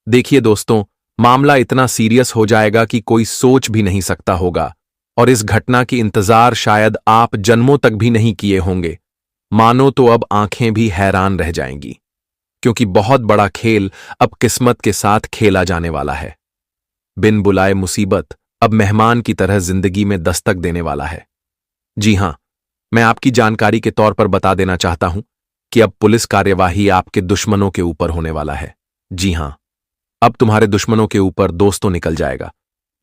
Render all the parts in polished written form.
देखिए दोस्तों, मामला इतना सीरियस हो जाएगा कि कोई सोच भी नहीं सकता होगा, और इस घटना की इंतजार शायद आप जन्मों तक भी नहीं किए होंगे। मानो तो अब आंखें भी हैरान रह जाएंगी, क्योंकि बहुत बड़ा खेल अब किस्मत के साथ खेला जाने वाला है। बिन बुलाए मुसीबत अब मेहमान की तरह जिंदगी में दस्तक देने वाला है। जी हां, मैं आपकी जानकारी के तौर पर बता देना चाहता हूं कि अब पुलिस कार्यवाही आपके दुश्मनों के ऊपर होने वाला है। जी हां, अब तुम्हारे दुश्मनों के ऊपर दोस्तों निकल जाएगा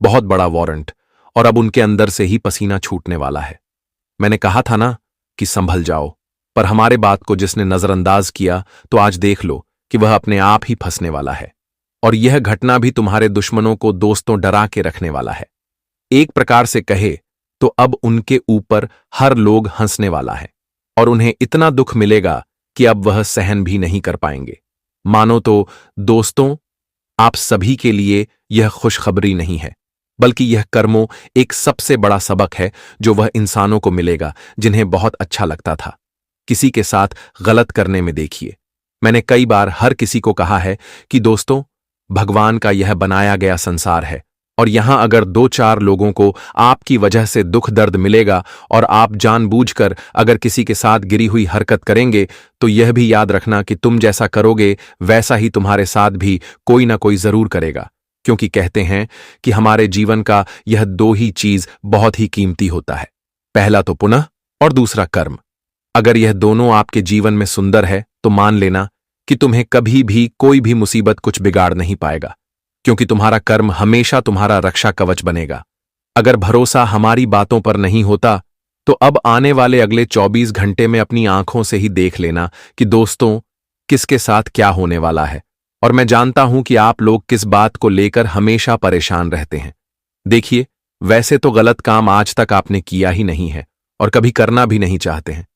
बहुत बड़ा वारंट, और अब उनके अंदर से ही पसीना छूटने वाला है। मैंने कहा था ना कि संभल जाओ, पर हमारे बात को जिसने नजरअंदाज किया तो आज देख लो कि वह अपने आप ही फंसने वाला है। और यह घटना भी तुम्हारे दुश्मनों को दोस्तों डरा के रखने वाला है। एक प्रकार से कहे तो अब उनके ऊपर हर लोग हंसने वाला है, और उन्हें इतना दुख मिलेगा कि अब वह सहन भी नहीं कर पाएंगे। मानो तो दोस्तों, आप सभी के लिए यह खुशखबरी नहीं है, बल्कि यह कर्मों एक सबसे बड़ा सबक है जो वह इंसानों को मिलेगा जिन्हें बहुत अच्छा लगता था किसी के साथ गलत करने में। देखिए, मैंने कई बार हर किसी को कहा है कि दोस्तों, भगवान का यह बनाया गया संसार है, और यहां अगर दो चार लोगों को आपकी वजह से दुख दर्द मिलेगा और आप जानबूझकर अगर किसी के साथ गिरी हुई हरकत करेंगे, तो यह भी याद रखना कि तुम जैसा करोगे वैसा ही तुम्हारे साथ भी कोई ना कोई जरूर करेगा। क्योंकि कहते हैं कि हमारे जीवन का यह दो ही चीज बहुत ही कीमती होता है, पहला तो पुनः और दूसरा कर्म। अगर यह दोनों आपके जीवन में सुंदर है तो मान लेना कि तुम्हें कभी भी कोई भी मुसीबत कुछ बिगाड़ नहीं पाएगा, क्योंकि तुम्हारा कर्म हमेशा तुम्हारा रक्षा कवच बनेगा। अगर भरोसा हमारी बातों पर नहीं होता तो अब आने वाले अगले 24 घंटे में अपनी आंखों से ही देख लेना कि दोस्तों किसके साथ क्या होने वाला है। और मैं जानता हूं कि आप लोग किस बात को लेकर हमेशा परेशान रहते हैं। देखिए, वैसे तो गलत काम आज तक आपने किया ही नहीं है और कभी करना भी नहीं चाहते हैं,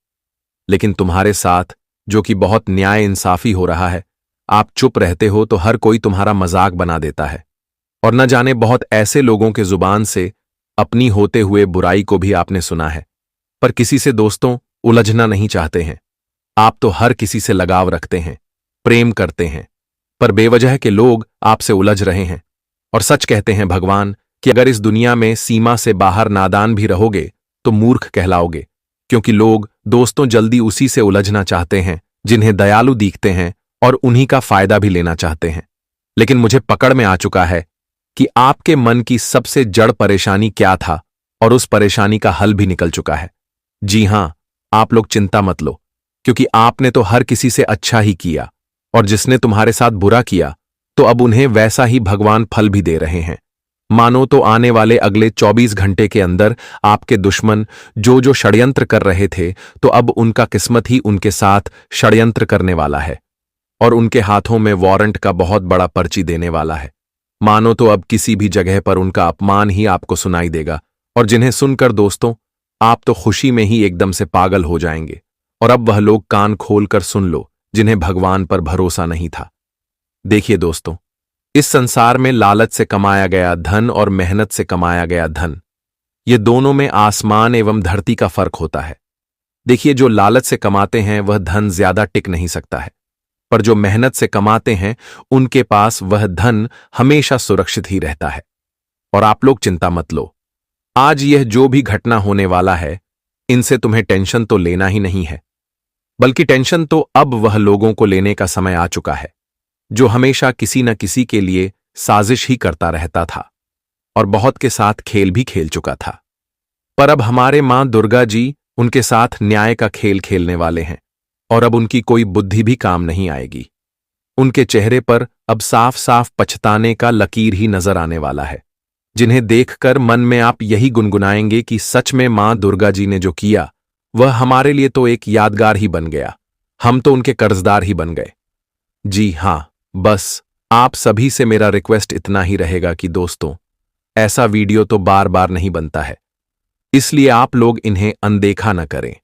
लेकिन तुम्हारे साथ जो कि बहुत न्याय इंसाफी हो रहा है, आप चुप रहते हो तो हर कोई तुम्हारा मजाक बना देता है। और न जाने बहुत ऐसे लोगों के जुबान से अपनी होते हुए बुराई को भी आपने सुना है, पर किसी से दोस्तों उलझना नहीं चाहते हैं। आप तो हर किसी से लगाव रखते हैं, प्रेम करते हैं, पर बेवजह के लोग आपसे उलझ रहे हैं। और सच कहते हैं भगवान कि अगर इस दुनिया में सीमा से बाहर नादान भी रहोगे तो मूर्ख कहलाओगे, क्योंकि लोग दोस्तों जल्दी उसी से उलझना चाहते हैं जिन्हें दयालु दिखते हैं और उन्हीं का फायदा भी लेना चाहते हैं। लेकिन मुझे पकड़ में आ चुका है कि आपके मन की सबसे जड़ परेशानी क्या था, और उस परेशानी का हल भी निकल चुका है। जी हां, आप लोग चिंता मत लो, क्योंकि आपने तो हर किसी से अच्छा ही किया, और जिसने तुम्हारे साथ बुरा किया तो अब उन्हें वैसा ही भगवान फल भी दे रहे हैं। मानो तो आने वाले अगले 24 घंटे के अंदर आपके दुश्मन जो जो षड्यंत्र कर रहे थे, तो अब उनका किस्मत ही उनके साथ षड्यंत्र करने वाला है, और उनके हाथों में वारंट का बहुत बड़ा पर्ची देने वाला है। मानो तो अब किसी भी जगह पर उनका अपमान ही आपको सुनाई देगा, और जिन्हें सुनकर दोस्तों आप तो खुशी में ही एकदम से पागल हो जाएंगे। और अब वह लोग कान खोलकर सुन लो जिन्हें भगवान पर भरोसा नहीं था। देखिए दोस्तों, इस संसार में लालच से कमाया गया धन और मेहनत से कमाया गया धन, ये दोनों में आसमान एवं धरती का फर्क होता है। देखिए, जो लालच से कमाते हैं वह धन ज्यादा टिक नहीं सकता है, पर जो मेहनत से कमाते हैं उनके पास वह धन हमेशा सुरक्षित ही रहता है। और आप लोग चिंता मत लो, आज यह जो भी घटना होने वाला है, इनसे तुम्हें टेंशन तो लेना ही नहीं है, बल्कि टेंशन तो अब वह लोगों को लेने का समय आ चुका है जो हमेशा किसी न किसी के लिए साजिश ही करता रहता था और बहुत के साथ खेल भी खेल चुका था। पर अब हमारे मां दुर्गा जी उनके साथ न्याय का खेल खेलने वाले हैं, और अब उनकी कोई बुद्धि भी काम नहीं आएगी। उनके चेहरे पर अब साफ साफ पछताने का लकीर ही नजर आने वाला है, जिन्हें देखकर मन में आप यही गुनगुनाएंगे कि सच में मां दुर्गा जी ने जो किया वह हमारे लिए तो एक यादगार ही बन गया, हम तो उनके कर्जदार ही बन गए। जी हां, बस आप सभी से मेरा रिक्वेस्ट इतना ही रहेगा कि दोस्तों, ऐसा वीडियो तो बार बार नहीं बनता है, इसलिए आप लोग इन्हें अनदेखा न करें।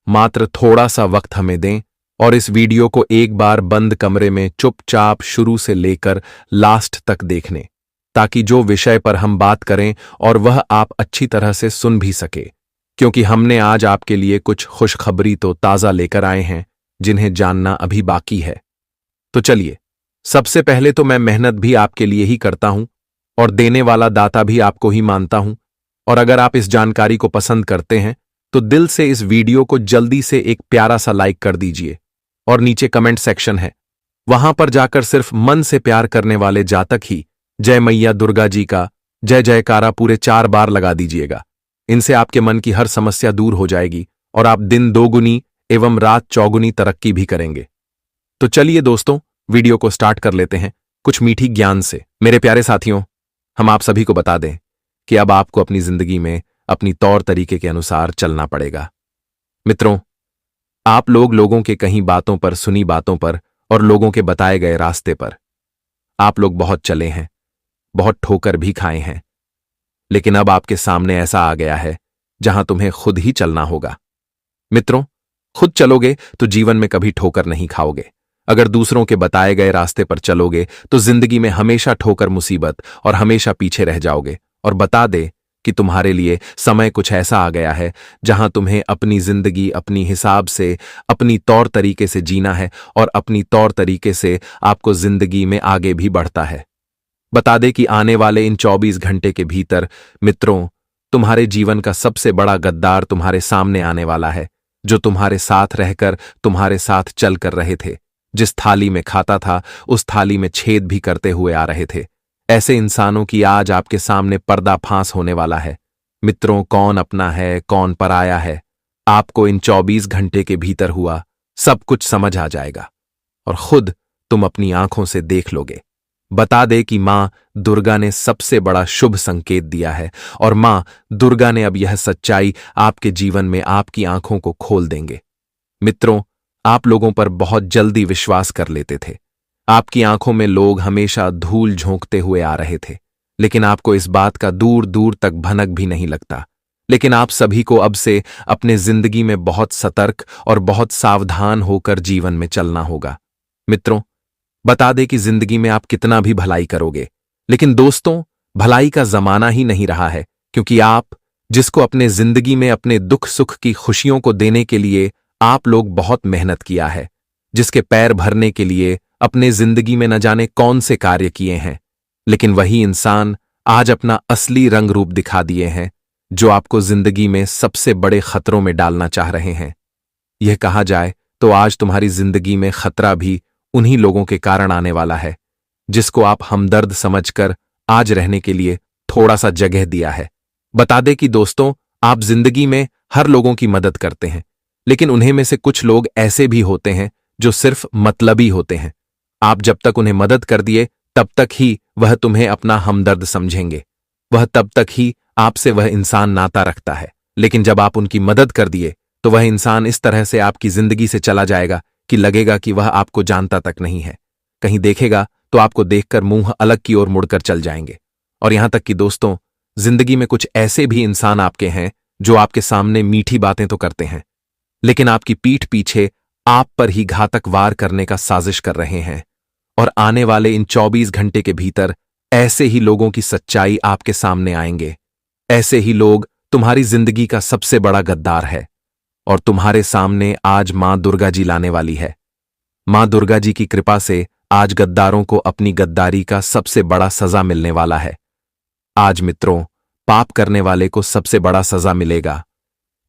मात्र थोड़ा सा वक्त हमें दें और इस वीडियो को एक बार बंद कमरे में चुपचाप शुरू से लेकर लास्ट तक देखने, ताकि जो विषय पर हम बात करें और वह आप अच्छी तरह से सुन भी सके, क्योंकि हमने आज आपके लिए कुछ खुशखबरी तो ताज़ा लेकर आए हैं जिन्हें जानना अभी बाकी है। तो चलिए सबसे पहले तो मैं मेहनत भी आपके लिए ही करता हूं और देने वाला दाता भी आपको ही मानता हूं। और अगर आप इस जानकारी को पसंद करते हैं तो दिल से इस वीडियो को जल्दी से एक प्यारा सा लाइक कर दीजिए। और नीचे कमेंट सेक्शन है, वहां पर जाकर सिर्फ मन से प्यार करने वाले जातक ही जय मैया दुर्गा जी का जय जयकारा पूरे 4 बार लगा दीजिएगा। इनसे आपके मन की हर समस्या दूर हो जाएगी और आप दिन दोगुनी एवं रात चौगुनी तरक्की भी करेंगे। तो चलिए दोस्तों, वीडियो को स्टार्ट कर लेते हैं कुछ मीठी ज्ञान से। मेरे प्यारे साथियों, हम आप सभी को बता दें कि अब आपको अपनी जिंदगी में अपनी तौर तरीके के अनुसार चलना पड़ेगा। मित्रों, आप लोगों के कहीं बातों पर, सुनी बातों पर और लोगों के बताए गए रास्ते पर आप लोग बहुत चले हैं, बहुत ठोकर भी खाए हैं, लेकिन अब आपके सामने ऐसा आ गया है जहां तुम्हें खुद ही चलना होगा। मित्रों, खुद चलोगे तो जीवन में कभी ठोकर नहीं खाओगे। अगर दूसरों के बताए गए रास्ते पर चलोगे तो जिंदगी में हमेशा ठोकर, मुसीबत और हमेशा पीछे रह जाओगे। और बता दे कि तुम्हारे लिए समय कुछ ऐसा आ गया है जहां तुम्हें अपनी जिंदगी अपनी हिसाब से, अपनी तौर तरीके से जीना है और अपनी तौर तरीके से आपको जिंदगी में आगे भी बढ़ता है। बता दे कि आने वाले इन 24 घंटे के भीतर मित्रों, तुम्हारे जीवन का सबसे बड़ा गद्दार तुम्हारे सामने आने वाला है, जो तुम्हारे साथ रहकर तुम्हारे साथ चल कर रहे थे। जिस थाली में खाता था उस थाली में छेद भी करते हुए आ रहे थे। ऐसे इंसानों की आज आपके सामने पर्दाफांस होने वाला है। मित्रों, कौन अपना है कौन पराया है, आपको इन 24 घंटे के भीतर हुआ सब कुछ समझ आ जाएगा और खुद तुम अपनी आंखों से देख लोगे। बता दे कि मां दुर्गा ने सबसे बड़ा शुभ संकेत दिया है और मां दुर्गा ने अब यह सच्चाई आपके जीवन में आपकी आंखों को खोल देंगे। मित्रों, आप लोगों पर बहुत जल्दी विश्वास कर लेते थे। आपकी आंखों में लोग हमेशा धूल झोंकते हुए आ रहे थे, लेकिन आपको इस बात का दूर दूर तक भनक भी नहीं लगता। लेकिन आप सभी को अब से अपने जिंदगी में बहुत सतर्क और बहुत सावधान होकर जीवन में चलना होगा। मित्रों, बता दे कि जिंदगी में आप कितना भी भलाई करोगे, लेकिन दोस्तों, भलाई का जमाना ही नहीं रहा है, क्योंकि आप जिसको अपने जिंदगी में अपने दुख सुख की खुशियों को देने के लिए आप लोग बहुत मेहनत किया है, जिसके पैर भरने के लिए अपने जिंदगी में न जाने कौन से कार्य किए हैं, लेकिन वही इंसान आज अपना असली रंग रूप दिखा दिए हैं, जो आपको जिंदगी में सबसे बड़े खतरों में डालना चाह रहे हैं। यह कहा जाए तो आज तुम्हारी जिंदगी में खतरा भी उन्हीं लोगों के कारण आने वाला है, जिसको आप हमदर्द समझकर आज रहने के लिए थोड़ा सा जगह दिया है। बता दे कि दोस्तों, आप जिंदगी में हर लोगों की मदद करते हैं, लेकिन उन्हें में से कुछ लोग ऐसे भी होते हैं जो सिर्फ मतलबी होते हैं। आप जब तक उन्हें मदद कर दिए तब तक ही वह तुम्हें अपना हमदर्द समझेंगे, वह तब तक ही आपसे वह इंसान नाता रखता है। लेकिन जब आप उनकी मदद कर दिए तो वह इंसान इस तरह से आपकी जिंदगी से चला जाएगा कि लगेगा कि वह आपको जानता तक नहीं है। कहीं देखेगा तो आपको देखकर मुंह अलग की ओर मुड़कर चल जाएंगे। और यहां तक कि दोस्तों, जिंदगी में कुछ ऐसे भी इंसान आपके हैं जो आपके सामने मीठी बातें तो करते हैं, लेकिन आपकी पीठ पीछे आप पर ही घातक वार करने का साजिश कर रहे हैं। और आने वाले इन 24 घंटे के भीतर ऐसे ही लोगों की सच्चाई आपके सामने आएंगे। ऐसे ही लोग तुम्हारी जिंदगी का सबसे बड़ा गद्दार है और तुम्हारे सामने आज मां दुर्गा जी लाने वाली है। मां दुर्गा जी की कृपा से आज गद्दारों को अपनी गद्दारी का सबसे बड़ा सजा मिलने वाला है। आज मित्रों, पाप करने वाले को सबसे बड़ा सजा मिलेगा,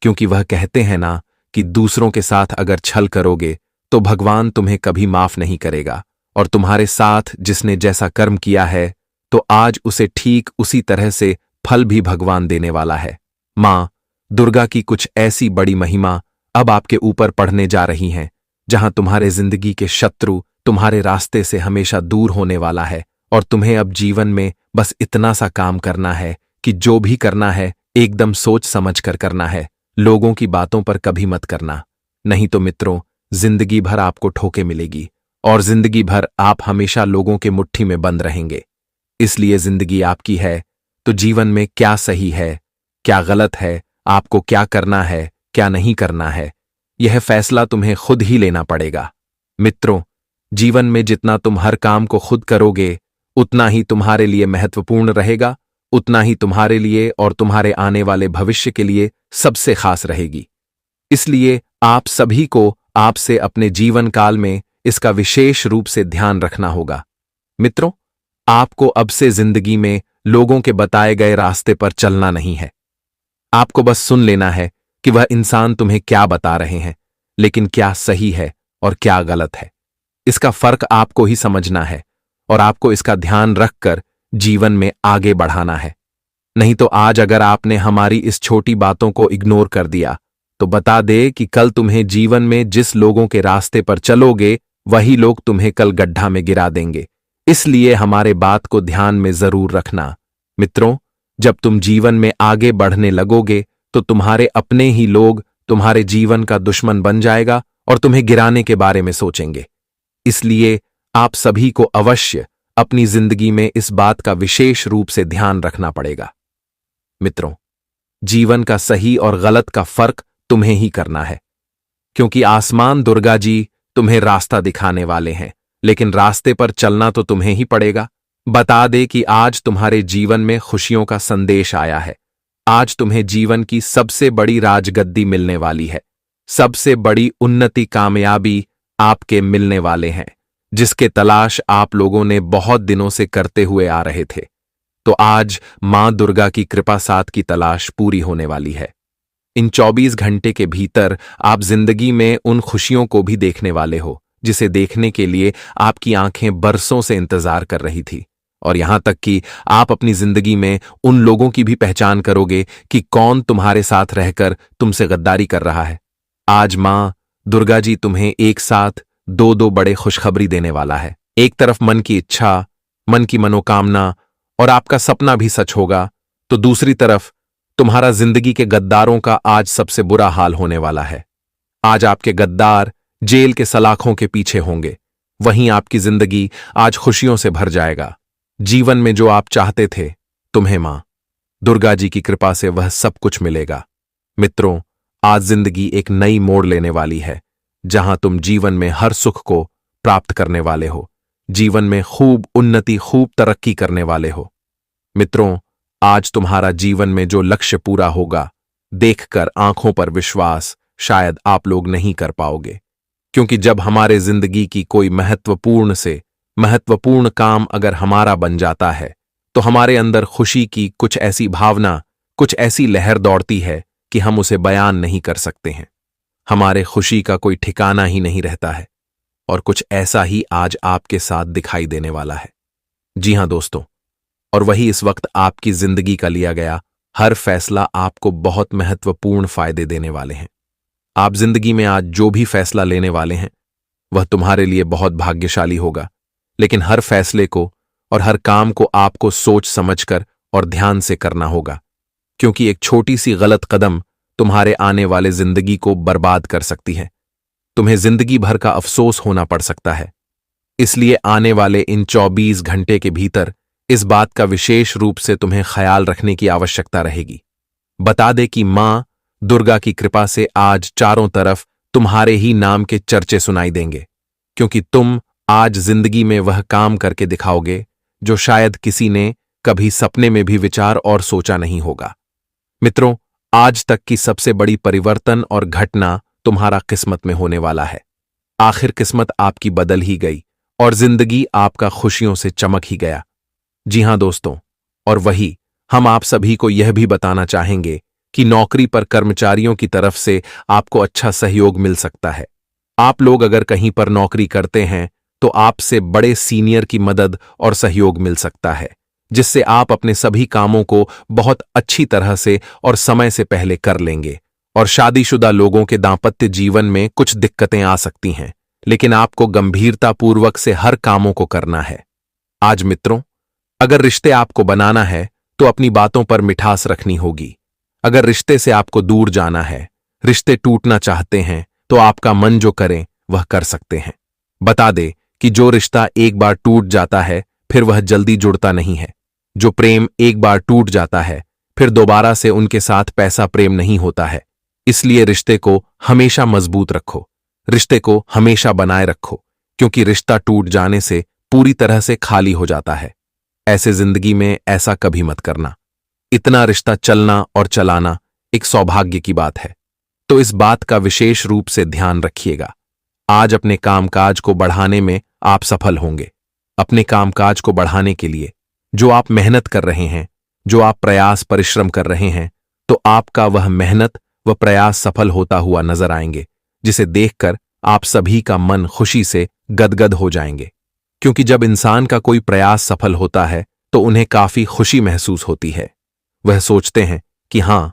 क्योंकि वह कहते हैं ना कि दूसरों के साथ अगर छल करोगे तो भगवान तुम्हें कभी माफ नहीं करेगा। और तुम्हारे साथ जिसने जैसा कर्म किया है तो आज उसे ठीक उसी तरह से फल भी भगवान देने वाला है। मां दुर्गा की कुछ ऐसी बड़ी महिमा अब आपके ऊपर पढ़ने जा रही हैं, जहां तुम्हारे जिंदगी के शत्रु तुम्हारे रास्ते से हमेशा दूर होने वाला है। और तुम्हें अब जीवन में बस इतना सा काम करना है कि जो भी करना है एकदम सोच समझ कर करना है। लोगों की बातों पर कभी मत करना, नहीं तो मित्रों, जिंदगी भर आपको ठोके मिलेगी और जिंदगी भर आप हमेशा लोगों के मुट्ठी में बंद रहेंगे। इसलिए जिंदगी आपकी है तो जीवन में क्या सही है क्या गलत है, आपको क्या करना है क्या नहीं करना है, यह फैसला तुम्हें खुद ही लेना पड़ेगा। मित्रों, जीवन में जितना तुम हर काम को खुद करोगे उतना ही तुम्हारे लिए महत्वपूर्ण रहेगा, उतना ही तुम्हारे लिए और तुम्हारे आने वाले भविष्य के लिए सबसे खास रहेगी। इसलिए आप सभी को आपसे अपने जीवन काल में इसका विशेष रूप से ध्यान रखना होगा। मित्रों, आपको अब से जिंदगी में लोगों के बताए गए रास्ते पर चलना नहीं है। आपको बस सुन लेना है कि वह इंसान तुम्हें क्या बता रहे हैं, लेकिन क्या सही है और क्या गलत है, इसका फर्क आपको ही समझना है और आपको इसका ध्यान रखकर जीवन में आगे बढ़ाना है। नहीं तो आज अगर आपने हमारी इस छोटी बातों को इग्नोर कर दिया तो बता दे कि कल तुम्हें जीवन में जिस लोगों के रास्ते पर चलोगे वही लोग तुम्हें कल गड्ढा में गिरा देंगे। इसलिए हमारे बात को ध्यान में जरूर रखना। मित्रों, जब तुम जीवन में आगे बढ़ने लगोगे तो तुम्हारे अपने ही लोग तुम्हारे जीवन का दुश्मन बन जाएगा और तुम्हें गिराने के बारे में सोचेंगे। इसलिए आप सभी को अवश्य अपनी जिंदगी में इस बात का विशेष रूप से ध्यान रखना पड़ेगा। मित्रों, जीवन का सही और गलत का फर्क तुम्हें ही करना है, क्योंकि आसमान दुर्गा जी तुम्हें रास्ता दिखाने वाले हैं, लेकिन रास्ते पर चलना तो तुम्हें ही पड़ेगा। बता दे कि आज तुम्हारे जीवन में खुशियों का संदेश आया है। आज तुम्हें जीवन की सबसे बड़ी राजगद्दी मिलने वाली है। सबसे बड़ी उन्नति कामयाबी आपके मिलने वाले हैं, जिसके तलाश आप लोगों ने बहुत दिनों से करते हुए आ रहे थे। तो आज मां दुर्गा की कृपा साथ की तलाश पूरी होने वाली है। इन 24 घंटे के भीतर आप जिंदगी में उन खुशियों को भी देखने वाले हो जिसे देखने के लिए आपकी आंखें बरसों से इंतजार कर रही थी। और यहां तक कि आप अपनी जिंदगी में उन लोगों की भी पहचान करोगे कि कौन तुम्हारे साथ रहकर तुमसे गद्दारी कर रहा है। आज मां दुर्गा जी तुम्हें एक साथ दो दो बड़े खुशखबरी देने वाला है। एक तरफ मन की इच्छा, मन की मनोकामना और आपका सपना भी सच होगा, तो दूसरी तरफ तुम्हारा जिंदगी के गद्दारों का आज सबसे बुरा हाल होने वाला है। आज आपके गद्दार जेल के सलाखों के पीछे होंगे, वहीं आपकी जिंदगी आज खुशियों से भर जाएगा। जीवन में जो आप चाहते थे, तुम्हें मां दुर्गा जी की कृपा से वह सब कुछ मिलेगा। मित्रों, आज जिंदगी एक नई मोड़ लेने वाली है, जहां तुम जीवन में हर सुख को प्राप्त करने वाले हो, जीवन में खूब उन्नति, खूब तरक्की करने वाले हो। मित्रों, आज तुम्हारा जीवन में जो लक्ष्य पूरा होगा, देखकर आंखों पर विश्वास शायद आप लोग नहीं कर पाओगे, क्योंकि जब हमारे जिंदगी की कोई महत्वपूर्ण काम अगर हमारा बन जाता है, तो हमारे अंदर खुशी की कुछ ऐसी भावना, कुछ ऐसी लहर दौड़ती है कि हम उसे बयान नहीं कर सकते हैं। हमारे खुशी का कोई ठिकाना ही नहीं रहता है, और कुछ ऐसा ही आज आपके साथ दिखाई देने वाला है। जी हां दोस्तों, और वही इस वक्त आपकी जिंदगी का लिया गया हर फैसला आपको बहुत महत्वपूर्ण फायदे देने वाले हैं। आप जिंदगी में आज जो भी फैसला लेने वाले हैं, वह तुम्हारे लिए बहुत भाग्यशाली होगा, लेकिन हर फैसले को और हर काम को आपको सोच समझकर और ध्यान से करना होगा, क्योंकि एक छोटी सी गलत कदम तुम्हारे आने वाले जिंदगी को बर्बाद कर सकती है। तुम्हें जिंदगी भर का अफसोस होना पड़ सकता है। इसलिए आने वाले इन 24 घंटे के भीतर इस बात का विशेष रूप से तुम्हें ख्याल रखने की आवश्यकता रहेगी। बता दे कि मां दुर्गा की कृपा से आज चारों तरफ तुम्हारे ही नाम के चर्चे सुनाई देंगे, क्योंकि तुम आज जिंदगी में वह काम करके दिखाओगे जो शायद किसी ने कभी सपने में भी विचार और सोचा नहीं होगा। मित्रों, आज तक की सबसे बड़ी परिवर्तन और घटना तुम्हारा किस्मत में होने वाला है। आखिर किस्मत आपकी बदल ही गई और जिंदगी आपका खुशियों से चमक ही गया। जी हां दोस्तों, और वही हम आप सभी को यह भी बताना चाहेंगे कि नौकरी पर कर्मचारियों की तरफ से आपको अच्छा सहयोग मिल सकता है। आप लोग अगर कहीं पर नौकरी करते हैं तो आपसे बड़े सीनियर की मदद और सहयोग मिल सकता है, जिससे आप अपने सभी कामों को बहुत अच्छी तरह से और समय से पहले कर लेंगे। और शादीशुदा लोगों के दांपत्य जीवन में कुछ दिक्कतें आ सकती हैं, लेकिन आपको गंभीरतापूर्वक से हर कामों को करना है। आज मित्रों, अगर रिश्ते आपको बनाना है तो अपनी बातों पर मिठास रखनी होगी। अगर रिश्ते से आपको दूर जाना है, रिश्ते टूटना चाहते हैं, तो आपका मन जो करे वह कर सकते हैं। बता दे कि जो रिश्ता एक बार टूट जाता है फिर वह जल्दी जुड़ता नहीं है। जो प्रेम एक बार टूट जाता है फिर दोबारा से उनके साथ पैसा प्रेम नहीं होता है। इसलिए रिश्ते को हमेशा मजबूत रखो, रिश्ते को हमेशा बनाए रखो, क्योंकि रिश्ता टूट जाने से पूरी तरह से खाली हो जाता है। ऐसे जिंदगी में ऐसा कभी मत करना। इतना रिश्ता चलना और चलाना एक सौभाग्य की बात है, तो इस बात का विशेष रूप से ध्यान रखिएगा। आज अपने कामकाज को बढ़ाने में आप सफल होंगे। अपने कामकाज को बढ़ाने के लिए जो आप मेहनत कर रहे हैं, जो आप प्रयास परिश्रम कर रहे हैं, तो आपका वह मेहनत व प्रयास सफल होता हुआ नजर आएंगे, जिसे देखकर आप सभी का मन खुशी से गदगद हो जाएंगे। क्योंकि जब इंसान का कोई प्रयास सफल होता है तो उन्हें काफी खुशी महसूस होती है। वह सोचते हैं कि हां,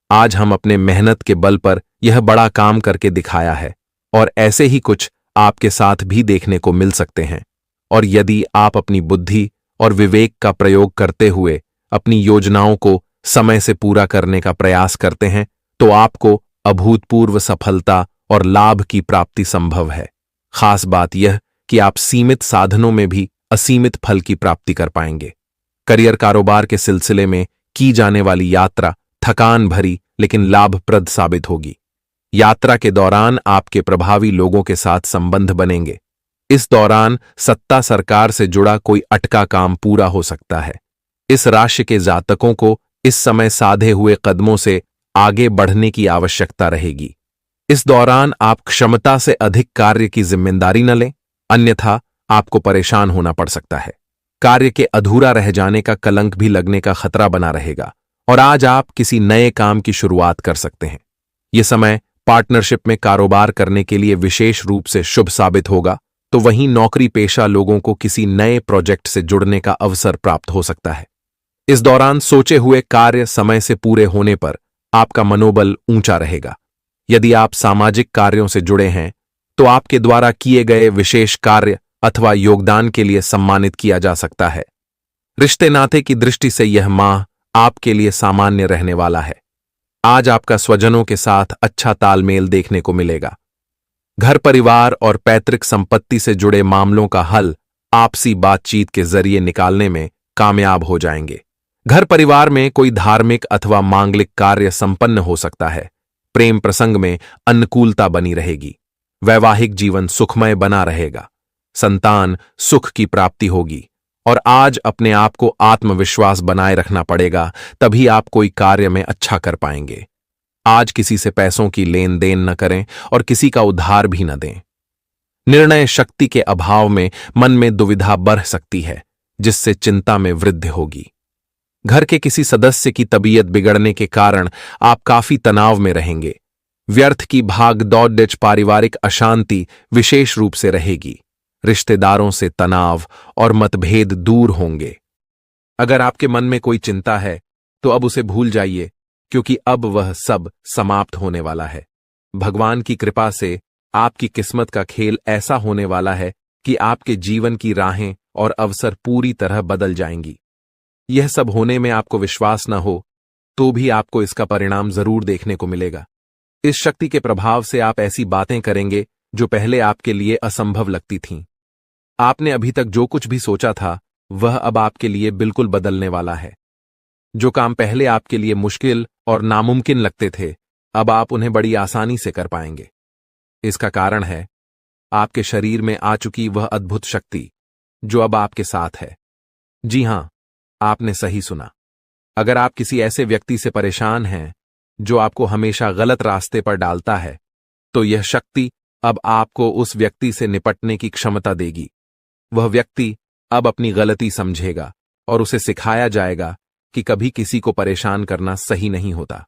आज हम अपने मेहनत के बल पर यह बड़ा काम करके दिखाया है, और ऐसे ही कुछ आपके साथ भी देखने को मिल सकते हैं। और यदि आप अपनी बुद्धि और विवेक का प्रयोग करते हुए अपनी योजनाओं को समय से पूरा करने का प्रयास करते हैं, तो आपको अभूतपूर्व सफलता और लाभ की प्राप्ति संभव है। खास बात यह कि आप सीमित साधनों में भी असीमित फल की प्राप्ति कर पाएंगे। करियर कारोबार के सिलसिले में की जाने वाली यात्रा थकान भरी लेकिन लाभप्रद साबित होगी। यात्रा के दौरान आपके प्रभावी लोगों के साथ संबंध बनेंगे। इस दौरान सत्ता सरकार से जुड़ा कोई अटका काम पूरा हो सकता है। इस राशि के जातकों को इस समय साधे हुए कदमों से आगे बढ़ने की आवश्यकता रहेगी। इस दौरान आप क्षमता से अधिक कार्य की जिम्मेदारी न लें, अन्यथा आपको परेशान होना पड़ सकता है। कार्य के अधूरा रह जाने का कलंक भी लगने का खतरा बना रहेगा, और आज आप किसी नए काम की शुरुआत कर सकते हैं। यह समय पार्टनरशिप में कारोबार करने के लिए विशेष रूप से शुभ साबित होगा, तो वहीं नौकरी पेशा लोगों को किसी नए प्रोजेक्ट से जुड़ने का अवसर प्राप्त हो सकता है। इस दौरान सोचे हुए कार्य समय से पूरे होने पर आपका मनोबल ऊंचा रहेगा। यदि आप सामाजिक कार्यों से जुड़े हैं तो आपके द्वारा किए गए विशेष कार्य अथवा योगदान के लिए सम्मानित किया जा सकता है। रिश्ते नाते की दृष्टि से यह माह आपके लिए सामान्य रहने वाला है। आज आपका स्वजनों के साथ अच्छा तालमेल देखने को मिलेगा। घर परिवार और पैतृक संपत्ति से जुड़े मामलों का हल आपसी बातचीत के जरिए निकालने में कामयाब हो जाएंगे। घर परिवार में कोई धार्मिक अथवा मांगलिक कार्य संपन्न हो सकता है। प्रेम प्रसंग में अनुकूलता बनी रहेगी। वैवाहिक जीवन सुखमय बना रहेगा। संतान सुख की प्राप्ति होगी, और आज अपने आप को आत्मविश्वास बनाए रखना पड़ेगा, तभी आप कोई कार्य में अच्छा कर पाएंगे। आज किसी से पैसों की लेन देन न करें और किसी का उधार भी न दें। निर्णय शक्ति के अभाव में मन में दुविधा बढ़ सकती है, जिससे चिंता में वृद्धि होगी। घर के किसी सदस्य की तबीयत बिगड़ने के कारण आप काफी तनाव में रहेंगे। व्यर्थ की भाग दौड़ पारिवारिक अशांति विशेष रूप से रहेगी। रिश्तेदारों से तनाव और मतभेद दूर होंगे। अगर आपके मन में कोई चिंता है तो अब उसे भूल जाइए, क्योंकि अब वह सब समाप्त होने वाला है। भगवान की कृपा से आपकी किस्मत का खेल ऐसा होने वाला है कि आपके जीवन की राहें और अवसर पूरी तरह बदल जाएंगी। यह सब होने में आपको विश्वास न हो तो भी आपको इसका परिणाम जरूर देखने को मिलेगा। इस शक्ति के प्रभाव से आप ऐसी बातें करेंगे जो पहले आपके लिए असंभव लगती थीं। आपने अभी तक जो कुछ भी सोचा था वह अब आपके लिए बिल्कुल बदलने वाला है। जो काम पहले आपके लिए मुश्किल और नामुमकिन लगते थे, अब आप उन्हें बड़ी आसानी से कर पाएंगे। इसका कारण है आपके शरीर में आ चुकी वह अद्भुत शक्ति जो अब आपके साथ है। जी हां, आपने सही सुना। अगर आप किसी ऐसे व्यक्ति से परेशान हैं जो आपको हमेशा गलत रास्ते पर डालता है, तो यह शक्ति अब आपको उस व्यक्ति से निपटने की क्षमता देगी। वह व्यक्ति अब अपनी गलती समझेगा और उसे सिखाया जाएगा कि कभी किसी को परेशान करना सही नहीं होता।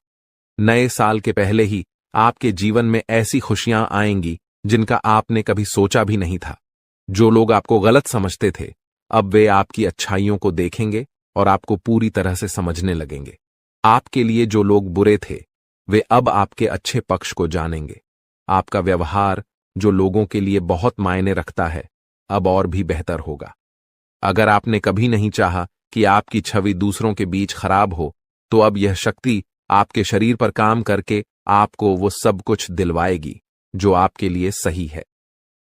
नए साल के पहले ही आपके जीवन में ऐसी खुशियां आएंगी जिनका आपने कभी सोचा भी नहीं था। जो लोग आपको गलत समझते थे, अब वे आपकी अच्छाइयों को देखेंगे और आपको पूरी तरह से समझने लगेंगे। आपके लिए जो लोग बुरे थे, वे अब आपके अच्छे पक्ष को जानेंगे। आपका व्यवहार जो लोगों के लिए बहुत मायने रखता है, अब और भी बेहतर होगा। अगर आपने कभी नहीं चाहा कि आपकी छवि दूसरों के बीच खराब हो, तो अब यह शक्ति आपके शरीर पर काम करके आपको वो सब कुछ दिलवाएगी जो आपके लिए सही है।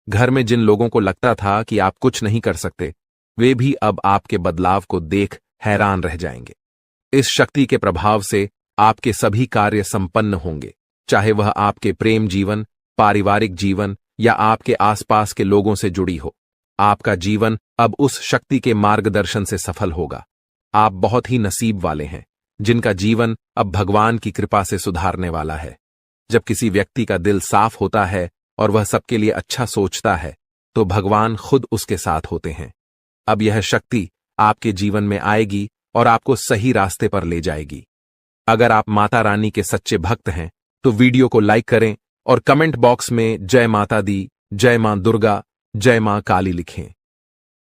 घर में जिन लोगों को लगता था कि आप कुछ नहीं कर सकते, वे भी अब आपके बदलाव को देख हैरान रह जाएंगे। इस शक्ति के प्रभाव से आपके सभी कार्य संपन्न होंगे, चाहे वह आपके प्रेम जीवन, पारिवारिक जीवन या आपके आसपास के लोगों से जुड़ी हो। आपका जीवन अब उस शक्ति के मार्गदर्शन से सफल होगा। आप बहुत ही नसीब वाले हैं जिनका जीवन अब भगवान की कृपा से सुधारने वाला है। जब किसी व्यक्ति का दिल साफ होता है और वह सबके लिए अच्छा सोचता है, तो भगवान खुद उसके साथ होते हैं। अब यह शक्ति आपके जीवन में आएगी और आपको सही रास्ते पर ले जाएगी। अगर आप माता रानी के सच्चे भक्त हैं तो वीडियो को लाइक करें और कमेंट बॉक्स में जय माता दी, जय मां दुर्गा, जय मां काली लिखें।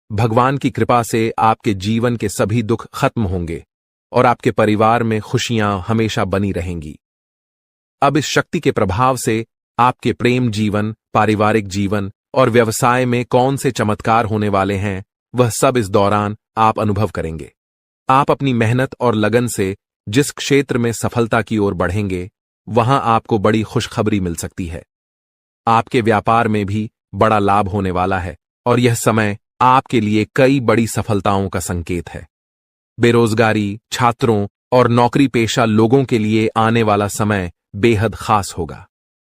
भगवान की कृपा से आपके जीवन के सभी दुख खत्म होंगे और आपके परिवार में खुशियां हमेशा बनी रहेंगी। अब इस शक्ति के प्रभाव से आपके प्रेम जीवन, पारिवारिक जीवन और व्यवसाय में कौन से चमत्कार होने वाले हैं, वह सब इस दौरान आप अनुभव करेंगे। आप अपनी मेहनत और लगन से जिस क्षेत्र में सफलता की ओर बढ़ेंगे, वहां आपको बड़ी खुशखबरी मिल सकती है। आपके व्यापार में भी बड़ा लाभ होने वाला है और यह समय आपके लिए कई बड़ी सफलताओं का संकेत है। बेरोजगारी, छात्रों और नौकरी पेशा लोगों के लिए आने वाला समय बेहद खास होगा।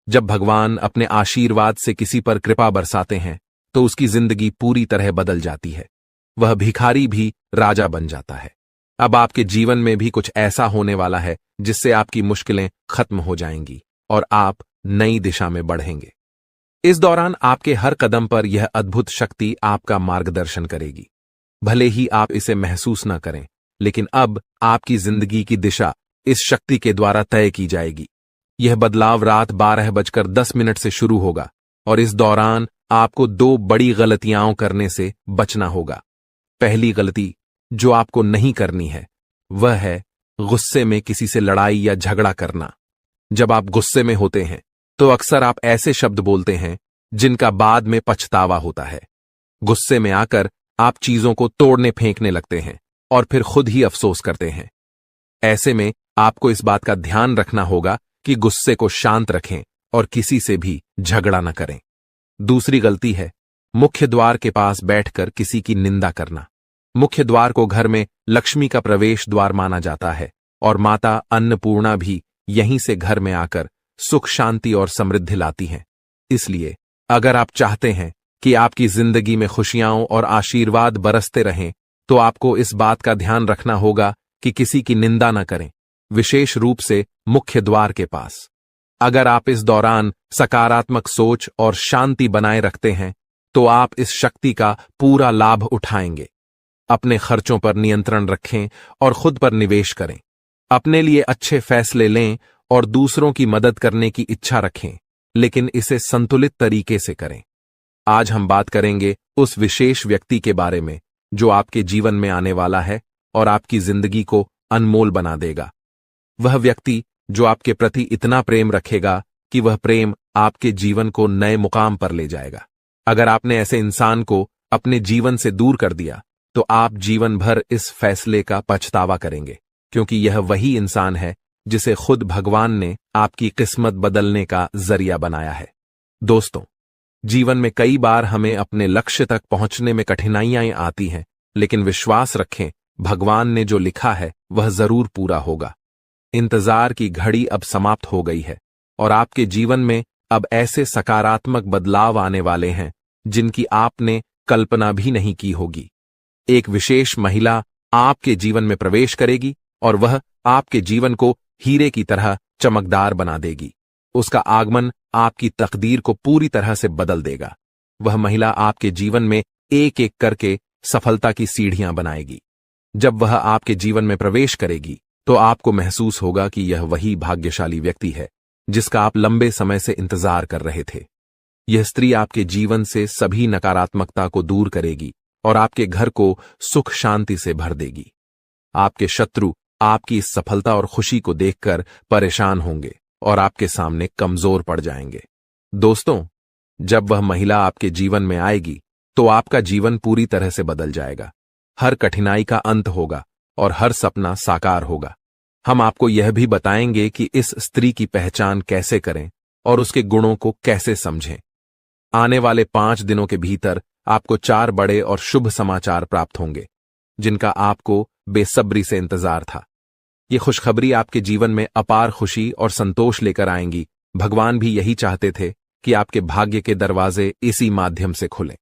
जब भगवान अपने आशीर्वाद से किसी पर कृपा बरसाते हैं तो उसकी जिंदगी पूरी तरह बदल जाती है। वह भिखारी भी राजा बन जाता है। अब आपके जीवन में भी कुछ ऐसा होने वाला है जिससे आपकी मुश्किलें खत्म हो जाएंगी और आप नई दिशा में बढ़ेंगे। इस दौरान आपके हर कदम पर यह अद्भुत शक्ति आपका मार्गदर्शन करेगी। भले ही आप इसे महसूस न करें, लेकिन अब आपकी जिंदगी की दिशा इस शक्ति के द्वारा तय की जाएगी। यह बदलाव रात 12:10 से शुरू होगा और इस दौरान आपको 2 बड़ी गलतियां करने से बचना होगा। पहली गलती जो आपको नहीं करनी है वह है गुस्से में किसी से लड़ाई या झगड़ा करना। जब आप गुस्से में होते हैं तो अक्सर आप ऐसे शब्द बोलते हैं जिनका बाद में पछतावा होता है। गुस्से में आकर आप चीजों को तोड़ने फेंकने लगते हैं और फिर खुद ही अफसोस करते हैं। ऐसे में आपको इस बात का ध्यान रखना होगा कि गुस्से को शांत रखें और किसी से भी झगड़ा न करें। दूसरी गलती है मुख्य द्वार के पास बैठकर किसी की निंदा करना। मुख्य द्वार को घर में लक्ष्मी का प्रवेश द्वार माना जाता है और माता अन्नपूर्णा भी यहीं से घर में आकर सुख, शांति और समृद्धि लाती हैं। इसलिए अगर आप चाहते हैं कि आपकी जिंदगी में खुशियां और आशीर्वाद बरसते रहें, तो आपको इस बात का ध्यान रखना होगा कि किसी की निंदा न करें, विशेष रूप से मुख्य द्वार के पास। अगर आप इस दौरान सकारात्मक सोच और शांति बनाए रखते हैं तो आप इस शक्ति का पूरा लाभ उठाएंगे। अपने खर्चों पर नियंत्रण रखें और खुद पर निवेश करें। अपने लिए अच्छे फैसले लें और दूसरों की मदद करने की इच्छा रखें, लेकिन इसे संतुलित तरीके से करें। आज हम बात करेंगे उस विशेष व्यक्ति के बारे में जो आपके जीवन में आने वाला है और आपकी जिंदगी को अनमोल बना देगा। वह व्यक्ति जो आपके प्रति इतना प्रेम रखेगा कि वह प्रेम आपके जीवन को नए मुकाम पर ले जाएगा। अगर आपने ऐसे इंसान को अपने जीवन से दूर कर दिया तो आप जीवन भर इस फैसले का पछतावा करेंगे, क्योंकि यह वही इंसान है जिसे खुद भगवान ने आपकी किस्मत बदलने का जरिया बनाया है। दोस्तों, जीवन में कई बार हमें अपने लक्ष्य तक पहुंचने में कठिनाइयां आती हैं, लेकिन विश्वास रखें, भगवान ने जो लिखा है वह जरूर पूरा होगा। इंतजार की घड़ी अब समाप्त हो गई है और आपके जीवन में अब ऐसे सकारात्मक बदलाव आने वाले हैं जिनकी आपने कल्पना भी नहीं की होगी। एक विशेष महिला आपके जीवन में प्रवेश करेगी और वह आपके जीवन को हीरे की तरह चमकदार बना देगी। उसका आगमन आपकी तकदीर को पूरी तरह से बदल देगा। वह महिला आपके जीवन में एक एक करके सफलता की सीढ़ियां बनाएगी। जब वह आपके जीवन में प्रवेश करेगी तो आपको महसूस होगा कि यह वही भाग्यशाली व्यक्ति है जिसका आप लंबे समय से इंतजार कर रहे थे। यह स्त्री आपके जीवन से सभी नकारात्मकता को दूर करेगी और आपके घर को सुख शांति से भर देगी। आपके शत्रु आपकी इस सफलता और खुशी को देखकर परेशान होंगे और आपके सामने कमजोर पड़ जाएंगे। दोस्तों, जब वह महिला आपके जीवन में आएगी तो आपका जीवन पूरी तरह से बदल जाएगा। हर कठिनाई का अंत होगा और हर सपना साकार होगा। हम आपको यह भी बताएंगे कि इस स्त्री की पहचान कैसे करें और उसके गुणों को कैसे समझें। आने वाले 5 दिनों के भीतर आपको 4 बड़े और शुभ समाचार प्राप्त होंगे जिनका आपको बेसब्री से इंतजार था। ये खुशखबरी आपके जीवन में अपार खुशी और संतोष लेकर आएंगी। भगवान भी यही चाहते थे कि आपके भाग्य के दरवाजे इसी माध्यम से खुलें।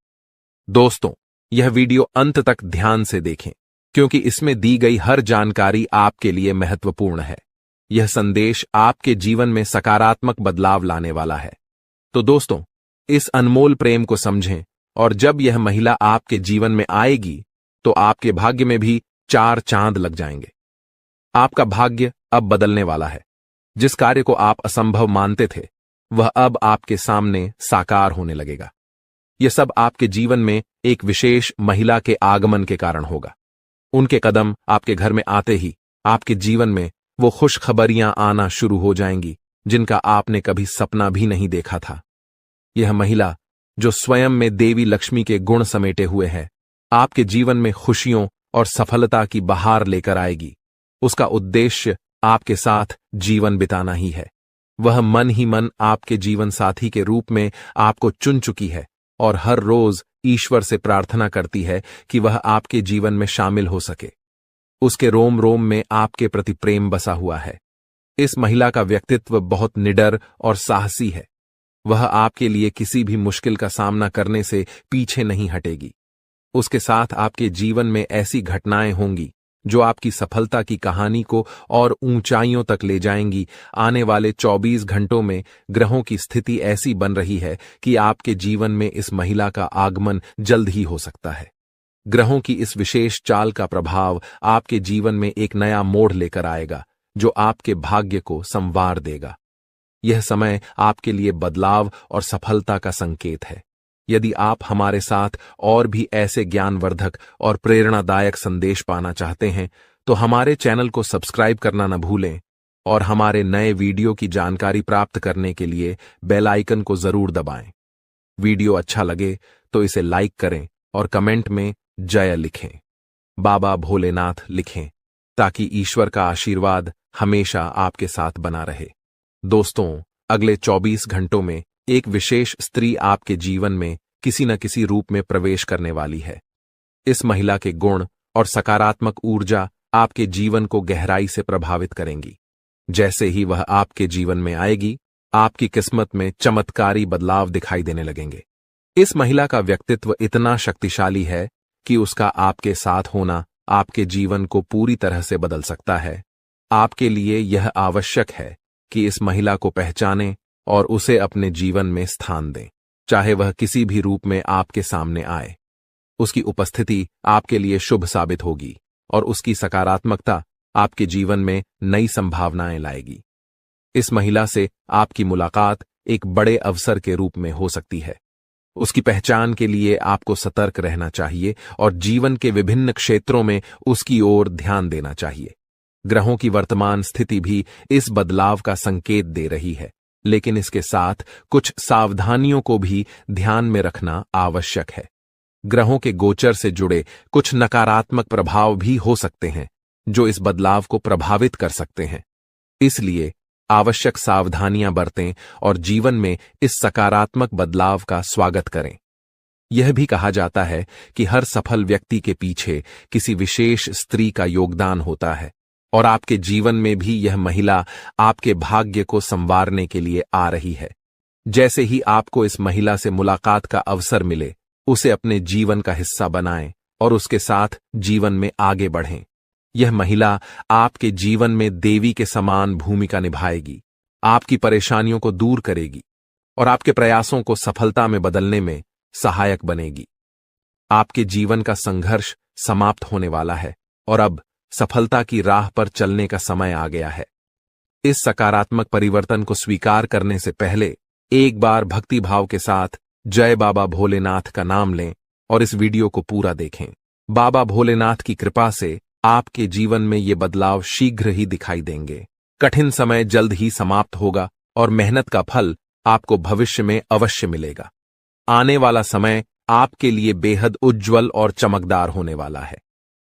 दोस्तों, यह वीडियो अंत तक ध्यान से देखें, क्योंकि इसमें दी गई हर जानकारी आपके लिए महत्वपूर्ण है। यह संदेश आपके जीवन में सकारात्मक बदलाव लाने वाला है। तो दोस्तों, इस अनमोल प्रेम को समझें और जब यह महिला आपके जीवन में आएगी तो आपके भाग्य में भी 4 चांद लग जाएंगे। आपका भाग्य अब बदलने वाला है। जिस कार्य को आप असंभव मानते थे वह अब आपके सामने साकार होने लगेगा। यह सब आपके जीवन में एक विशेष महिला के आगमन के कारण होगा। उनके कदम आपके घर में आते ही आपके जीवन में वो खुशखबरियां आना शुरू हो जाएंगी जिनका आपने कभी सपना भी नहीं देखा था। यह महिला जो स्वयं में देवी लक्ष्मी के गुण समेटे हुए है, आपके जीवन में खुशियों और सफलता की बहार लेकर आएगी। उसका उद्देश्य आपके साथ जीवन बिताना ही है। वह मन ही मन आपके जीवन साथी के रूप में आपको चुन चुकी है और हर रोज ईश्वर से प्रार्थना करती है कि वह आपके जीवन में शामिल हो सके। उसके रोम रोम में आपके प्रति प्रेम बसा हुआ है। इस महिला का व्यक्तित्व बहुत निडर और साहसी है। वह आपके लिए किसी भी मुश्किल का सामना करने से पीछे नहीं हटेगी। उसके साथ आपके जीवन में ऐसी घटनाएं होंगी जो आपकी सफलता की कहानी को और ऊंचाइयों तक ले जाएंगी। आने वाले 24 घंटों में ग्रहों की स्थिति ऐसी बन रही है कि आपके जीवन में इस महिला का आगमन जल्द ही हो सकता है। ग्रहों की इस विशेष चाल का प्रभाव आपके जीवन में एक नया मोड़ लेकर आएगा जो आपके भाग्य को संवार देगा। यह समय आपके लिए बदलाव और सफलता का संकेत है। यदि आप हमारे साथ और भी ऐसे ज्ञानवर्धक और प्रेरणादायक संदेश पाना चाहते हैं तो हमारे चैनल को सब्सक्राइब करना न भूलें और हमारे नए वीडियो की जानकारी प्राप्त करने के लिए बेल आइकन को जरूर दबाएं। वीडियो अच्छा लगे तो इसे लाइक करें और कमेंट में जय लिखें, बाबा भोलेनाथ लिखें, ताकि ईश्वर का आशीर्वाद हमेशा आपके साथ बना रहे। दोस्तों, अगले 24 घंटों में एक विशेष स्त्री आपके जीवन में किसी न किसी रूप में प्रवेश करने वाली है। इस महिला के गुण और सकारात्मक ऊर्जा आपके जीवन को गहराई से प्रभावित करेंगी। जैसे ही वह आपके जीवन में आएगी, आपकी किस्मत में चमत्कारी बदलाव दिखाई देने लगेंगे। इस महिला का व्यक्तित्व इतना शक्तिशाली है कि उसका आपके साथ होना आपके जीवन को पूरी तरह से बदल सकता है। आपके लिए यह आवश्यक है कि इस महिला को पहचानें और उसे अपने जीवन में स्थान दें, चाहे वह किसी भी रूप में आपके सामने आए। उसकी उपस्थिति आपके लिए शुभ साबित होगी और उसकी सकारात्मकता आपके जीवन में नई संभावनाएं लाएगी। इस महिला से आपकी मुलाकात एक बड़े अवसर के रूप में हो सकती है। उसकी पहचान के लिए आपको सतर्क रहना चाहिए और जीवन के विभिन्न क्षेत्रों में उसकी ओर ध्यान देना चाहिए। ग्रहों की वर्तमान स्थिति भी इस बदलाव का संकेत दे रही है, लेकिन इसके साथ कुछ सावधानियों को भी ध्यान में रखना आवश्यक है। ग्रहों के गोचर से जुड़े कुछ नकारात्मक प्रभाव भी हो सकते हैं जो इस बदलाव को प्रभावित कर सकते हैं। इसलिए आवश्यक सावधानियां बरतें और जीवन में इस सकारात्मक बदलाव का स्वागत करें। यह भी कहा जाता है कि हर सफल व्यक्ति के पीछे किसी विशेष स्त्री का योगदान होता है और आपके जीवन में भी यह महिला आपके भाग्य को संवारने के लिए आ रही है। जैसे ही आपको इस महिला से मुलाकात का अवसर मिले, उसे अपने जीवन का हिस्सा बनाएं और उसके साथ जीवन में आगे बढ़ें। यह महिला आपके जीवन में देवी के समान भूमिका निभाएगी, आपकी परेशानियों को दूर करेगी और आपके प्रयासों को सफलता में बदलने में सहायक बनेगी। आपके जीवन का संघर्ष समाप्त होने वाला है और अब सफलता की राह पर चलने का समय आ गया है। इस सकारात्मक परिवर्तन को स्वीकार करने से पहले एक बार भक्ति भाव के साथ जय बाबा भोलेनाथ का नाम लें और इस वीडियो को पूरा देखें। बाबा भोलेनाथ की कृपा से आपके जीवन में ये बदलाव शीघ्र ही दिखाई देंगे। कठिन समय जल्द ही समाप्त होगा और मेहनत का फल आपको भविष्य में अवश्य मिलेगा। आने वाला समय आपके लिए बेहद उज्ज्वल और चमकदार होने वाला है।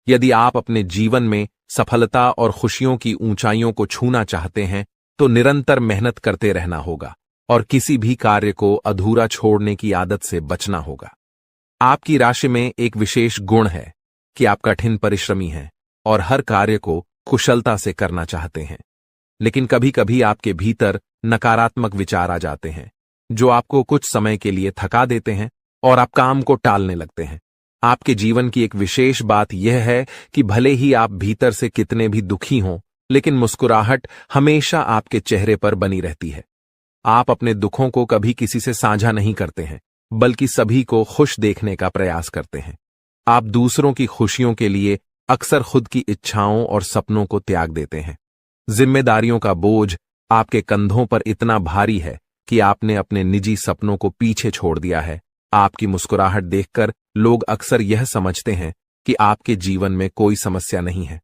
यदि आप अपने जीवन में सफलता और खुशियों की ऊंचाइयों को छूना चाहते हैं तो निरंतर मेहनत करते रहना होगा और किसी भी कार्य को अधूरा छोड़ने की आदत से बचना होगा। आपकी राशि में एक विशेष गुण है कि आप कठिन परिश्रमी हैं और हर कार्य को कुशलता से करना चाहते हैं, लेकिन कभी कभी आपके भीतर नकारात्मक विचार आ जाते हैं जो आपको कुछ समय के लिए थका देते हैं और आप काम को टालने लगते हैं। आपके जीवन की एक विशेष बात यह है कि भले ही आप भीतर से कितने भी दुखी हों, लेकिन मुस्कुराहट हमेशा आपके चेहरे पर बनी रहती है। आप अपने दुखों को कभी किसी से साझा नहीं करते हैं, बल्कि सभी को खुश देखने का प्रयास करते हैं। आप दूसरों की खुशियों के लिए अक्सर खुद की इच्छाओं और सपनों को त्याग देते हैं। जिम्मेदारियों का बोझ आपके कंधों पर इतना भारी है कि आपने अपने निजी सपनों को पीछे छोड़ दिया है। आपकी मुस्कुराहट देखकर लोग अक्सर यह समझते हैं कि आपके जीवन में कोई समस्या नहीं है,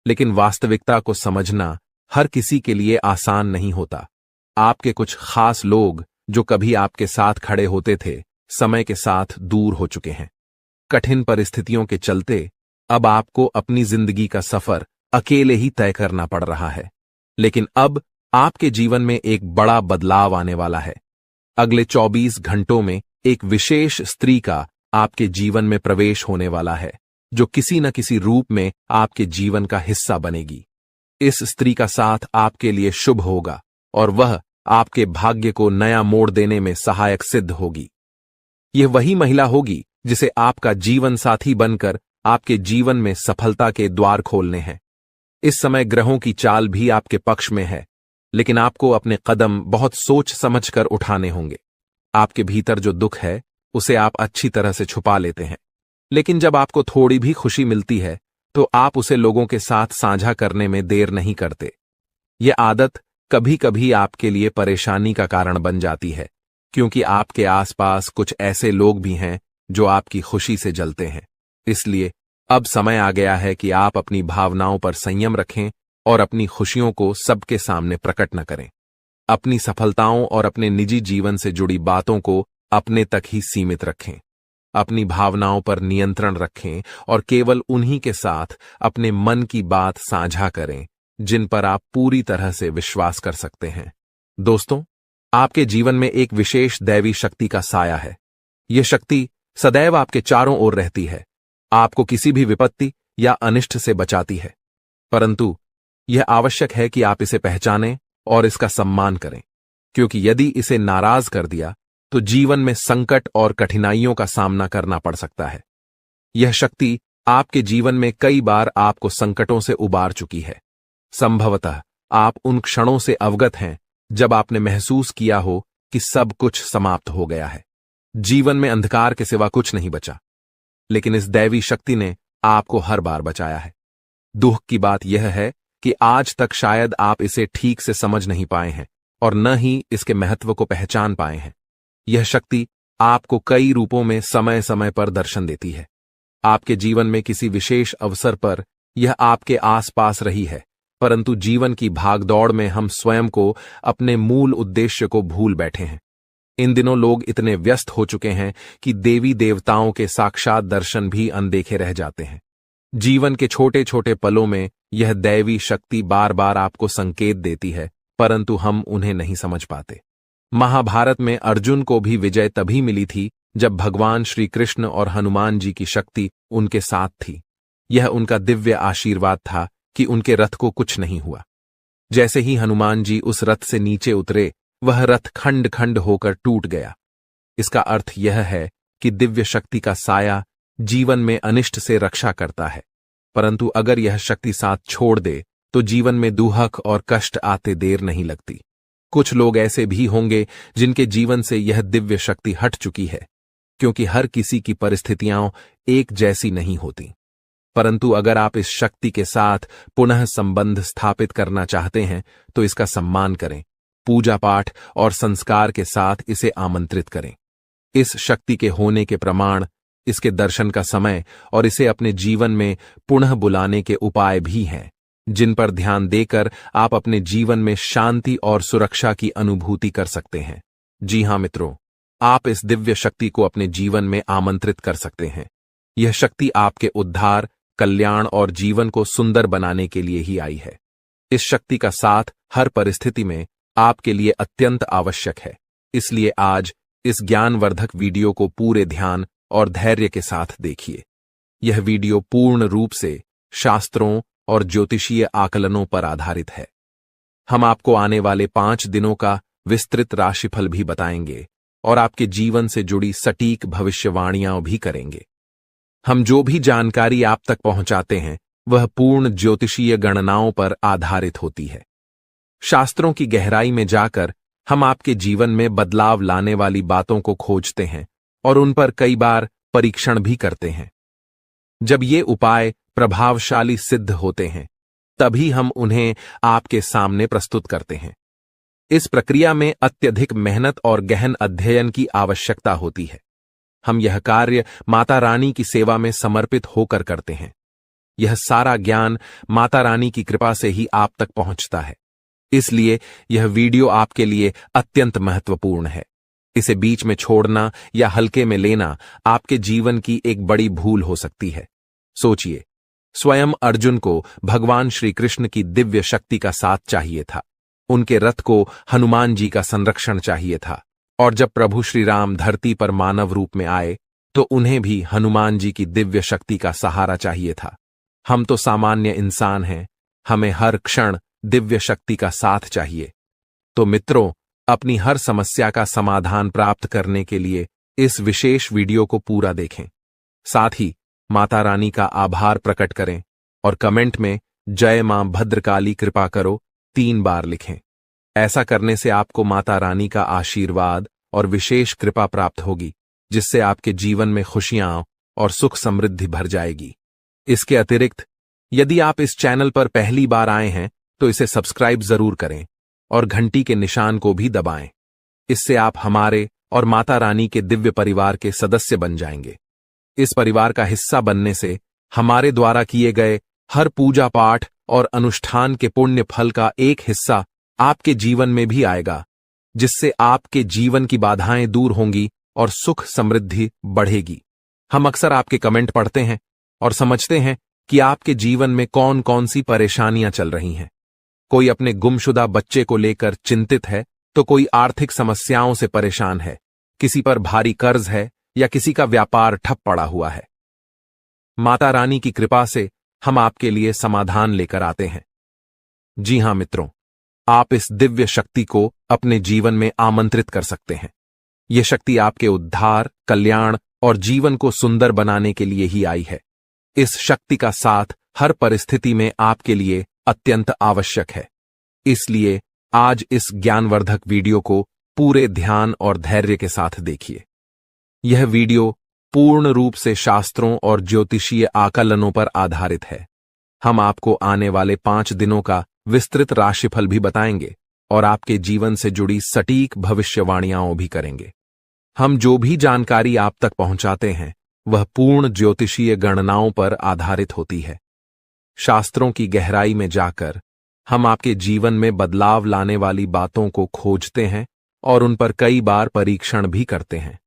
लेकिन वास्तविकता को समझना हर किसी के लिए आसान नहीं होता। आपके कुछ खास लोग जो कभी आपके साथ खड़े होते थे, समय के साथ दूर हो चुके हैं। कठिन परिस्थितियों के चलते अब आपको अपनी जिंदगी का सफर अकेले ही तय करना पड़ रहा है। लेकिन अब आपके जीवन में एक बड़ा बदलाव आने वाला है। अगले 24 घंटों में एक विशेष स्त्री का आपके जीवन में प्रवेश होने वाला है, जो किसी न किसी रूप में आपके जीवन का हिस्सा बनेगी। इस स्त्री का साथ आपके लिए शुभ होगा और वह आपके भाग्य को नया मोड़ देने में सहायक सिद्ध होगी। यह वही महिला होगी जिसे आपका जीवन साथी बनकर आपके जीवन में सफलता के द्वार खोलने हैं। इस समय ग्रहों की चाल भी आपके पक्ष में है, लेकिन आपको अपने कदम बहुत सोच समझकर उठाने होंगे। आपके भीतर जो दुख है उसे आप अच्छी तरह से छुपा लेते हैं, लेकिन जब आपको थोड़ी भी खुशी मिलती है तो आप उसे लोगों के साथ साझा करने में देर नहीं करते। यह आदत कभी कभी आपके लिए परेशानी का कारण बन जाती है, क्योंकि आपके आसपास कुछ ऐसे लोग भी हैं जो आपकी खुशी से जलते हैं। इसलिए अब समय आ गया है कि आप अपनी भावनाओं पर संयम रखें और अपनी खुशियों को सबके सामने प्रकट न करें। अपनी सफलताओं और अपने निजी जीवन से जुड़ी बातों को अपने तक ही सीमित रखें। अपनी भावनाओं पर नियंत्रण रखें और केवल उन्हीं के साथ अपने मन की बात साझा करें जिन पर आप पूरी तरह से विश्वास कर सकते हैं। दोस्तों, आपके जीवन में एक विशेष दैवी शक्ति का साया है। यह शक्ति सदैव आपके चारों ओर रहती है, आपको किसी भी विपत्ति या अनिष्ट से बचाती है। परंतु यह आवश्यक है कि आप इसे पहचानें और इसका सम्मान करें, क्योंकि यदि इसे नाराज कर दिया तो जीवन में संकट और कठिनाइयों का सामना करना पड़ सकता है। यह शक्ति आपके जीवन में कई बार आपको संकटों से उबार चुकी है। संभवतः आप उन क्षणों से अवगत हैं जब आपने महसूस किया हो कि सब कुछ समाप्त हो गया है, जीवन में अंधकार के सिवा कुछ नहीं बचा। लेकिन इस दैवी शक्ति ने आपको हर बार बचाया है। दुख की बात यह है कि आज तक शायद आप इसे ठीक से समझ नहीं पाए हैं और न ही इसके महत्व को पहचान पाए हैं। यह शक्ति आपको कई रूपों में समय समय पर दर्शन देती है। आपके जीवन में किसी विशेष अवसर पर यह आपके आसपास रही है, परंतु जीवन की भागदौड़ में हम स्वयं को अपने मूल उद्देश्य को भूल बैठे हैं। इन दिनों लोग इतने व्यस्त हो चुके हैं कि देवी देवताओं के साक्षात दर्शन भी अनदेखे रह जाते हैं। जीवन के छोटे छोटे पलों में यह दैवी शक्ति बार बार आपको संकेत देती है, परंतु हम उन्हें नहीं समझ पाते। महाभारत में अर्जुन को भी विजय तभी मिली थी जब भगवान श्री कृष्ण और हनुमान जी की शक्ति उनके साथ थी। यह उनका दिव्य आशीर्वाद था कि उनके रथ को कुछ नहीं हुआ। जैसे ही हनुमान जी उस रथ से नीचे उतरे, वह रथ खंड खंड होकर टूट गया। इसका अर्थ यह है कि दिव्य शक्ति का साया जीवन में अनिष्ट से रक्षा करता है, परंतु अगर यह शक्ति साथ छोड़ दे तो जीवन में दुहक और कष्ट आते देर नहीं लगती। कुछ लोग ऐसे भी होंगे जिनके जीवन से यह दिव्य शक्ति हट चुकी है, क्योंकि हर किसी की परिस्थितियां एक जैसी नहीं होती। परंतु अगर आप इस शक्ति के साथ पुनः संबंध स्थापित करना चाहते हैं तो इसका सम्मान करें, पूजा पाठ और संस्कार के साथ इसे आमंत्रित करें। इस शक्ति के होने के प्रमाण, इसके दर्शन का समय और इसे अपने जीवन में पुनः बुलाने के उपाय भी हैं, जिन पर ध्यान देकर आप अपने जीवन में शांति और सुरक्षा की अनुभूति कर सकते हैं। जी हां मित्रों, आप इस दिव्य शक्ति को अपने जीवन में आमंत्रित कर सकते हैं। यह शक्ति आपके उद्धार, कल्याण और जीवन को सुंदर बनाने के लिए ही आई है। इस शक्ति का साथ हर परिस्थिति में आपके लिए अत्यंत आवश्यक है। इसलिए आज इस ज्ञानवर्धक वीडियो को पूरे ध्यान और धैर्य के साथ देखिए। यह वीडियो पूर्ण रूप से शास्त्रों और ज्योतिषीय आकलनों पर आधारित है। हम आपको आने वाले 5 दिनों का विस्तृत राशिफल भी बताएंगे और आपके जीवन से जुड़ी सटीक भविष्यवाणियां भी करेंगे। हम जो भी जानकारी आप तक पहुंचाते हैं वह पूर्ण ज्योतिषीय गणनाओं पर आधारित होती है। शास्त्रों की गहराई में जाकर हम आपके जीवन में बदलाव लाने वाली बातों को खोजते हैं और उन पर कई बार परीक्षण भी करते हैं। जब ये उपाय प्रभावशाली सिद्ध होते हैं तभी हम उन्हें आपके सामने प्रस्तुत करते हैं। इस प्रक्रिया में अत्यधिक मेहनत और गहन अध्ययन की आवश्यकता होती है। हम यह कार्य माता रानी की सेवा में समर्पित होकर करते हैं। यह सारा ज्ञान माता रानी की कृपा से ही आप तक पहुंचता है। इसलिए यह वीडियो आपके लिए अत्यंत महत्वपूर्ण है। इसे बीच में छोड़ना या हल्के में लेना आपके जीवन की एक बड़ी भूल हो सकती है। सोचिए, स्वयं अर्जुन को भगवान श्री कृष्ण की दिव्य शक्ति का साथ चाहिए था। उनके रथ को हनुमान जी का संरक्षण चाहिए था। और जब प्रभु श्री राम धरती पर मानव रूप में आए तो उन्हें भी हनुमान जी की दिव्य शक्ति का सहारा चाहिए था। हम तो सामान्य इंसान हैं, हमें हर क्षण दिव्य शक्ति का साथ चाहिए। तो मित्रों, अपनी हर समस्या का समाधान प्राप्त करने के लिए इस विशेष वीडियो को पूरा देखें। साथ ही माता रानी का आभार प्रकट करें और कमेंट में जय मां भद्रकाली कृपा करो 3 बार लिखें। ऐसा करने से आपको माता रानी का आशीर्वाद और विशेष कृपा प्राप्त होगी, जिससे आपके जीवन में खुशियां और सुख समृद्धि भर जाएगी। इसके अतिरिक्त यदि आप इस चैनल पर पहली बार आए हैं तो इसे सब्सक्राइब जरूर करें और घंटी के निशान को भी दबाएं। इससे आप हमारे और माता रानी के दिव्य परिवार के सदस्य बन जाएंगे। इस परिवार का हिस्सा बनने से हमारे द्वारा किए गए हर पूजा पाठ और अनुष्ठान के पुण्य फल का एक हिस्सा आपके जीवन में भी आएगा, जिससे आपके जीवन की बाधाएं दूर होंगी और सुख समृद्धि बढ़ेगी। हम अक्सर आपके कमेंट पढ़ते हैं और समझते हैं कि आपके जीवन में कौन कौन सी परेशानियां चल रही हैं। कोई अपने गुमशुदा बच्चे को लेकर चिंतित है, तो कोई आर्थिक समस्याओं से परेशान है, किसी पर भारी कर्ज है या किसी का व्यापार ठप पड़ा हुआ है। माता रानी की कृपा से हम आपके लिए समाधान लेकर आते हैं। जी हां मित्रों, आप इस दिव्य शक्ति को अपने जीवन में आमंत्रित कर सकते हैं। यह शक्ति आपके उद्धार, कल्याण और जीवन को सुंदर बनाने के लिए ही आई है। इस शक्ति का साथ हर परिस्थिति में आपके लिए अत्यंत आवश्यक है। इसलिए आज इस ज्ञानवर्धक वीडियो को पूरे ध्यान और धैर्य के साथ देखिए। यह वीडियो पूर्ण रूप से शास्त्रों और ज्योतिषीय आकलनों पर आधारित है। हम आपको आने वाले 5 दिनों का विस्तृत राशिफल भी बताएंगे और आपके जीवन से जुड़ी सटीक भविष्यवाणियां भी करेंगे। हम जो भी जानकारी आप तक पहुंचाते हैं वह पूर्ण ज्योतिषीय गणनाओं पर आधारित होती है। शास्त्रों की गहराई में जाकर हम आपके जीवन में बदलाव लाने वाली बातों को खोजते हैं और उन पर कई बार परीक्षण भी करते हैं।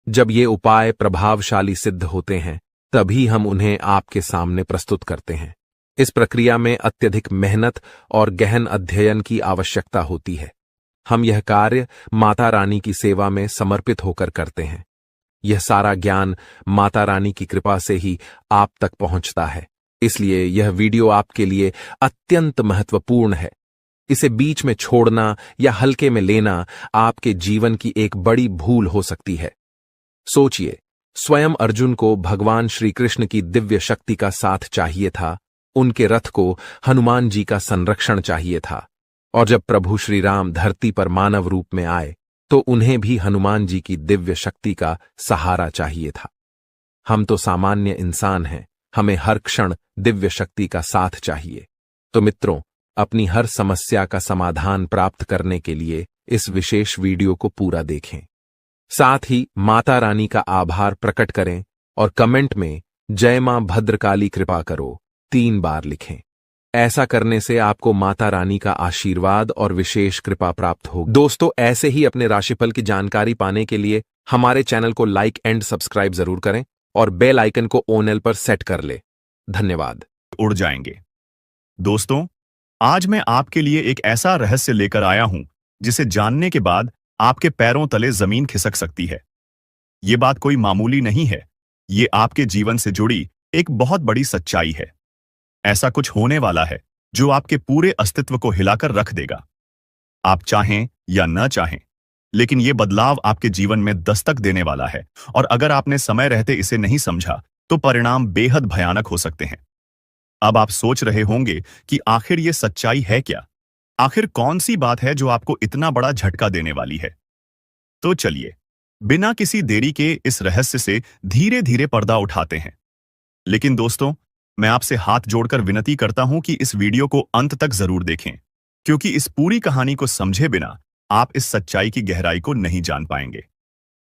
जब ये उपाय प्रभावशाली सिद्ध होते हैं तभी हम उन्हें आपके सामने प्रस्तुत करते हैं। इस प्रक्रिया में अत्यधिक मेहनत और गहन अध्ययन की आवश्यकता होती है। हम यह कार्य माता रानी की सेवा में समर्पित होकर करते हैं। यह सारा ज्ञान माता रानी की कृपा से ही आप तक पहुंचता है। इसलिए यह वीडियो आपके लिए अत्यंत महत्वपूर्ण है। इसे बीच में छोड़ना या हल्के में लेना आपके जीवन की एक बड़ी भूल हो सकती है। सोचिए, स्वयं अर्जुन को भगवान श्री कृष्ण की दिव्य शक्ति का साथ चाहिए था। उनके रथ को हनुमान जी का संरक्षण चाहिए था। और जब प्रभु श्री राम धरती पर मानव रूप में आए तो उन्हें भी हनुमान जी की दिव्य शक्ति का सहारा चाहिए था। हम तो सामान्य इंसान हैं, हमें हर क्षण दिव्य शक्ति का साथ चाहिए। तो मित्रों, अपनी हर समस्या का समाधान प्राप्त करने के लिए इस विशेष वीडियो को पूरा देखें। साथ ही माता रानी का आभार प्रकट करें और कमेंट में जय मां भद्रकाली कृपा करो 3 बार लिखें। ऐसा करने से आपको माता रानी का आशीर्वाद और विशेष कृपा प्राप्त होगी। दोस्तों, ऐसे ही अपने राशिफल की जानकारी पाने के लिए हमारे चैनल को लाइक एंड सब्सक्राइब जरूर करें और बेल आइकन को ऑल पर सेट कर ले। धन्यवाद। उड़ जाएंगे। दोस्तों, आज मैं आपके लिए एक ऐसा रहस्य लेकर आया हूं जिसे जानने के बाद आपके पैरों तले जमीन खिसक सकती है। ये बात कोई मामूली नहीं है, ये आपके जीवन से जुड़ी एक बहुत बड़ी सच्चाई है। ऐसा कुछ होने वाला है जो आपके पूरे अस्तित्व को हिलाकर रख देगा। आप चाहें या न चाहें, लेकिन यह बदलाव आपके जीवन में दस्तक देने वाला है, और अगर आपने समय रहते इसे नहीं समझा तो परिणाम बेहद भयानक हो सकते हैं। अब आप सोच रहे होंगे कि आखिर यह सच्चाई है क्या? आखिर कौन सी बात है जो आपको इतना बड़ा झटका देने वाली है? तो चलिए, बिना किसी देरी के इस रहस्य से धीरे धीरे पर्दा उठाते हैं। लेकिन दोस्तों, मैं आपसे हाथ जोड़कर विनती करता हूं कि इस वीडियो को अंत तक जरूर देखें, क्योंकि इस पूरी कहानी को समझे बिना आप इस सच्चाई की गहराई को नहीं जान पाएंगे।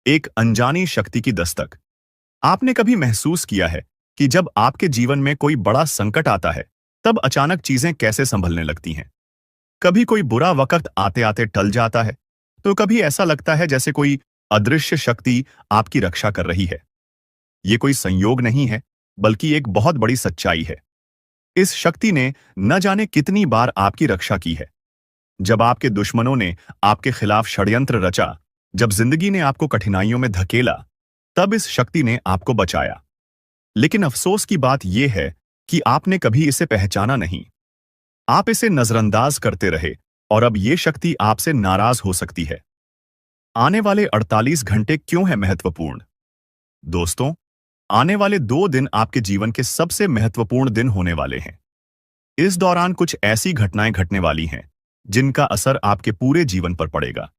एक अनजानी शक्ति की दस्तक। आपने कभी महसूस किया है कि जब आपके जीवन में कोई बड़ा संकट आता है, तब अचानक चीजें कैसे संभलने लगती हैं? कभी कोई बुरा वक्त आते आते टल जाता है, तो कभी ऐसा लगता है जैसे कोई अदृश्य शक्ति आपकी रक्षा कर रही है। ये कोई संयोग नहीं है, बल्कि एक बहुत बड़ी सच्चाई है। इस शक्ति ने न जाने कितनी बार आपकी रक्षा की है। जब आपके दुश्मनों ने आपके खिलाफ षड्यंत्र रचा, जब जिंदगी ने आपको कठिनाइयों में धकेला, तब इस शक्ति ने आपको बचाया। लेकिन अफसोस की बात यह है कि आपने कभी इसे पहचाना नहीं। आप इसे नजरअंदाज करते रहे और अब यह शक्ति आपसे नाराज हो सकती है। आने वाले 48 घंटे क्यों है महत्वपूर्ण? दोस्तों, आने वाले 2 दिन आपके जीवन के सबसे महत्वपूर्ण दिन होने वाले हैं। इस दौरान कुछ ऐसी घटनाएं घटने वाली हैं जिनका असर आपके पूरे जीवन पर पड़ेगा।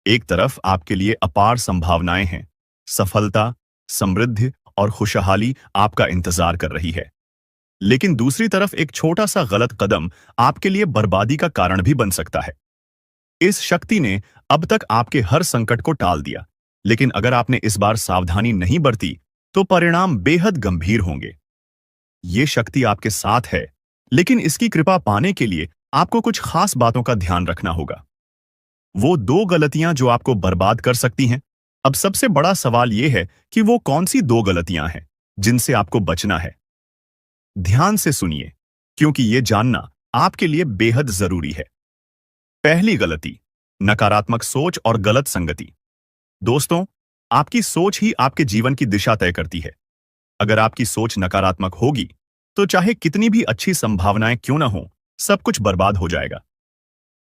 एक तरफ आपके लिए अपार संभावनाएं हैं, सफलता, समृद्धि और खुशहाली आपका इंतजार कर रही है। लेकिन दूसरी तरफ एक छोटा सा गलत कदम आपके लिए बर्बादी का कारण भी बन सकता है। इस शक्ति ने अब तक आपके हर संकट को टाल दिया, लेकिन अगर आपने इस बार सावधानी नहीं बरती, तो परिणाम बेहद गंभीर होंगे। ये शक्ति आपके साथ है, लेकिन इसकी कृपा पाने के लिए आपको कुछ खास बातों का ध्यान रखना होगा। वो 2 गलतियां जो आपको बर्बाद कर सकती हैं। अब सबसे बड़ा सवाल यह है कि वो कौन सी 2 गलतियां हैं जिनसे आपको बचना है। ध्यान से सुनिए, क्योंकि ये जानना आपके लिए बेहद जरूरी है। पहली गलती, नकारात्मक सोच और गलत संगति। दोस्तों, आपकी सोच ही आपके जीवन की दिशा तय करती है। अगर आपकी सोच नकारात्मक होगी, तो चाहे कितनी भी अच्छी संभावनाएं क्यों ना हो, सब कुछ बर्बाद हो जाएगा।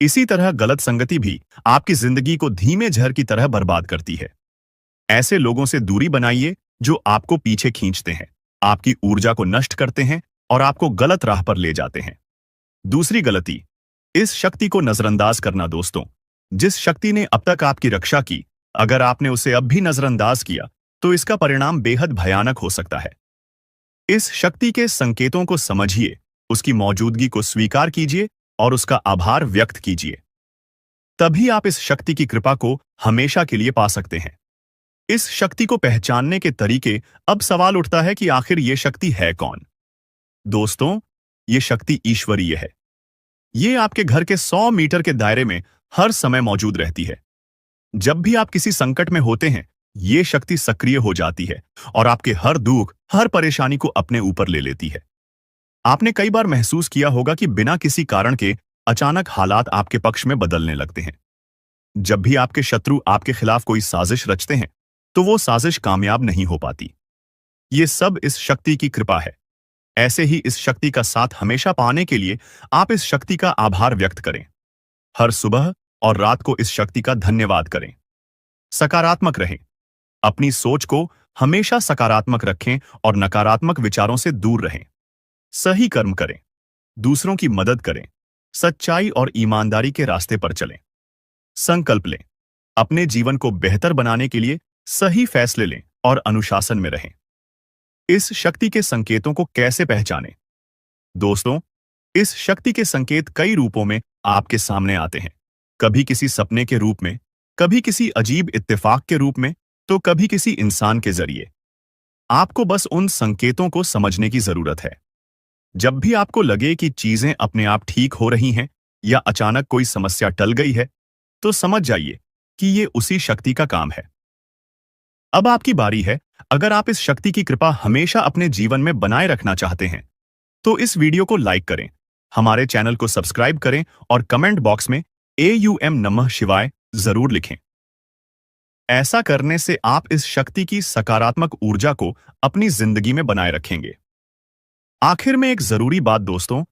इसी तरह गलत संगति भी आपकी जिंदगी को धीमे जहर की तरह बर्बाद करती है। ऐसे लोगों से दूरी बनाइए जो आपको पीछे खींचते हैं, आपकी ऊर्जा को नष्ट करते हैं और आपको गलत राह पर ले जाते हैं। दूसरी गलती, इस शक्ति को नजरअंदाज करना। दोस्तों, जिस शक्ति ने अब तक आपकी रक्षा की, अगर आपने उसे अब भी नजरअंदाज किया, तो इसका परिणाम बेहद भयानक हो सकता है। इस शक्ति के संकेतों को समझिए, उसकी मौजूदगी को स्वीकार कीजिए और उसका आभार व्यक्त कीजिए। तभी आप इस शक्ति की कृपा को हमेशा के लिए पा सकते हैं। इस शक्ति को पहचानने के तरीके। अब सवाल उठता है कि आखिर ये शक्ति है कौन? दोस्तों, ये शक्ति ईश्वरीय है। ये आपके घर के 100 मीटर के दायरे में हर समय मौजूद रहती है। जब भी आप किसी संकट में होते हैं, ये शक्ति सक्रिय हो जाती है और आपके हर दुख, हर परेशानी को अपने ऊपर ले लेती है। आपने कई बार महसूस किया होगा कि बिना किसी कारण के अचानक हालात आपके पक्ष में बदलने लगते हैं। जब भी आपके शत्रु आपके खिलाफ कोई साजिश रचते हैं, तो वो साजिश कामयाब नहीं हो पाती। ये सब इस शक्ति की कृपा है। ऐसे ही इस शक्ति का साथ हमेशा पाने के लिए आप इस शक्ति का आभार व्यक्त करें। हर सुबह और रात को इस शक्ति का धन्यवाद करें। सकारात्मक रहें। अपनी सोच को हमेशा सकारात्मक रखें और नकारात्मक विचारों से दूर रहें। सही कर्म करें, दूसरों की मदद करें, सच्चाई और ईमानदारी के रास्ते पर चलें। संकल्प लें, अपने जीवन को बेहतर बनाने के लिए सही फैसले लें और अनुशासन में रहें। इस शक्ति के संकेतों को कैसे पहचानें? दोस्तों, इस शक्ति के संकेत कई रूपों में आपके सामने आते हैं। कभी किसी सपने के रूप में, कभी किसी अजीब इत्तेफाक के रूप में, तो कभी किसी इंसान के जरिए। आपको बस उन संकेतों को समझने की जरूरत है। जब भी आपको लगे कि चीजें अपने आप ठीक हो रही हैं या अचानक कोई समस्या टल गई है, तो समझ जाइए कि ये उसी शक्ति का काम है। अब आपकी बारी है। अगर आप इस शक्ति की कृपा हमेशा अपने जीवन में बनाए रखना चाहते हैं, तो इस वीडियो को लाइक करें, हमारे चैनल को सब्सक्राइब करें और कमेंट बॉक्स में AUM नमः शिवाय जरूर लिखें। ऐसा करने से आप इस शक्ति की सकारात्मक ऊर्जा को अपनी जिंदगी में बनाए रखेंगे। आखिर में एक जरूरी बात दोस्तों,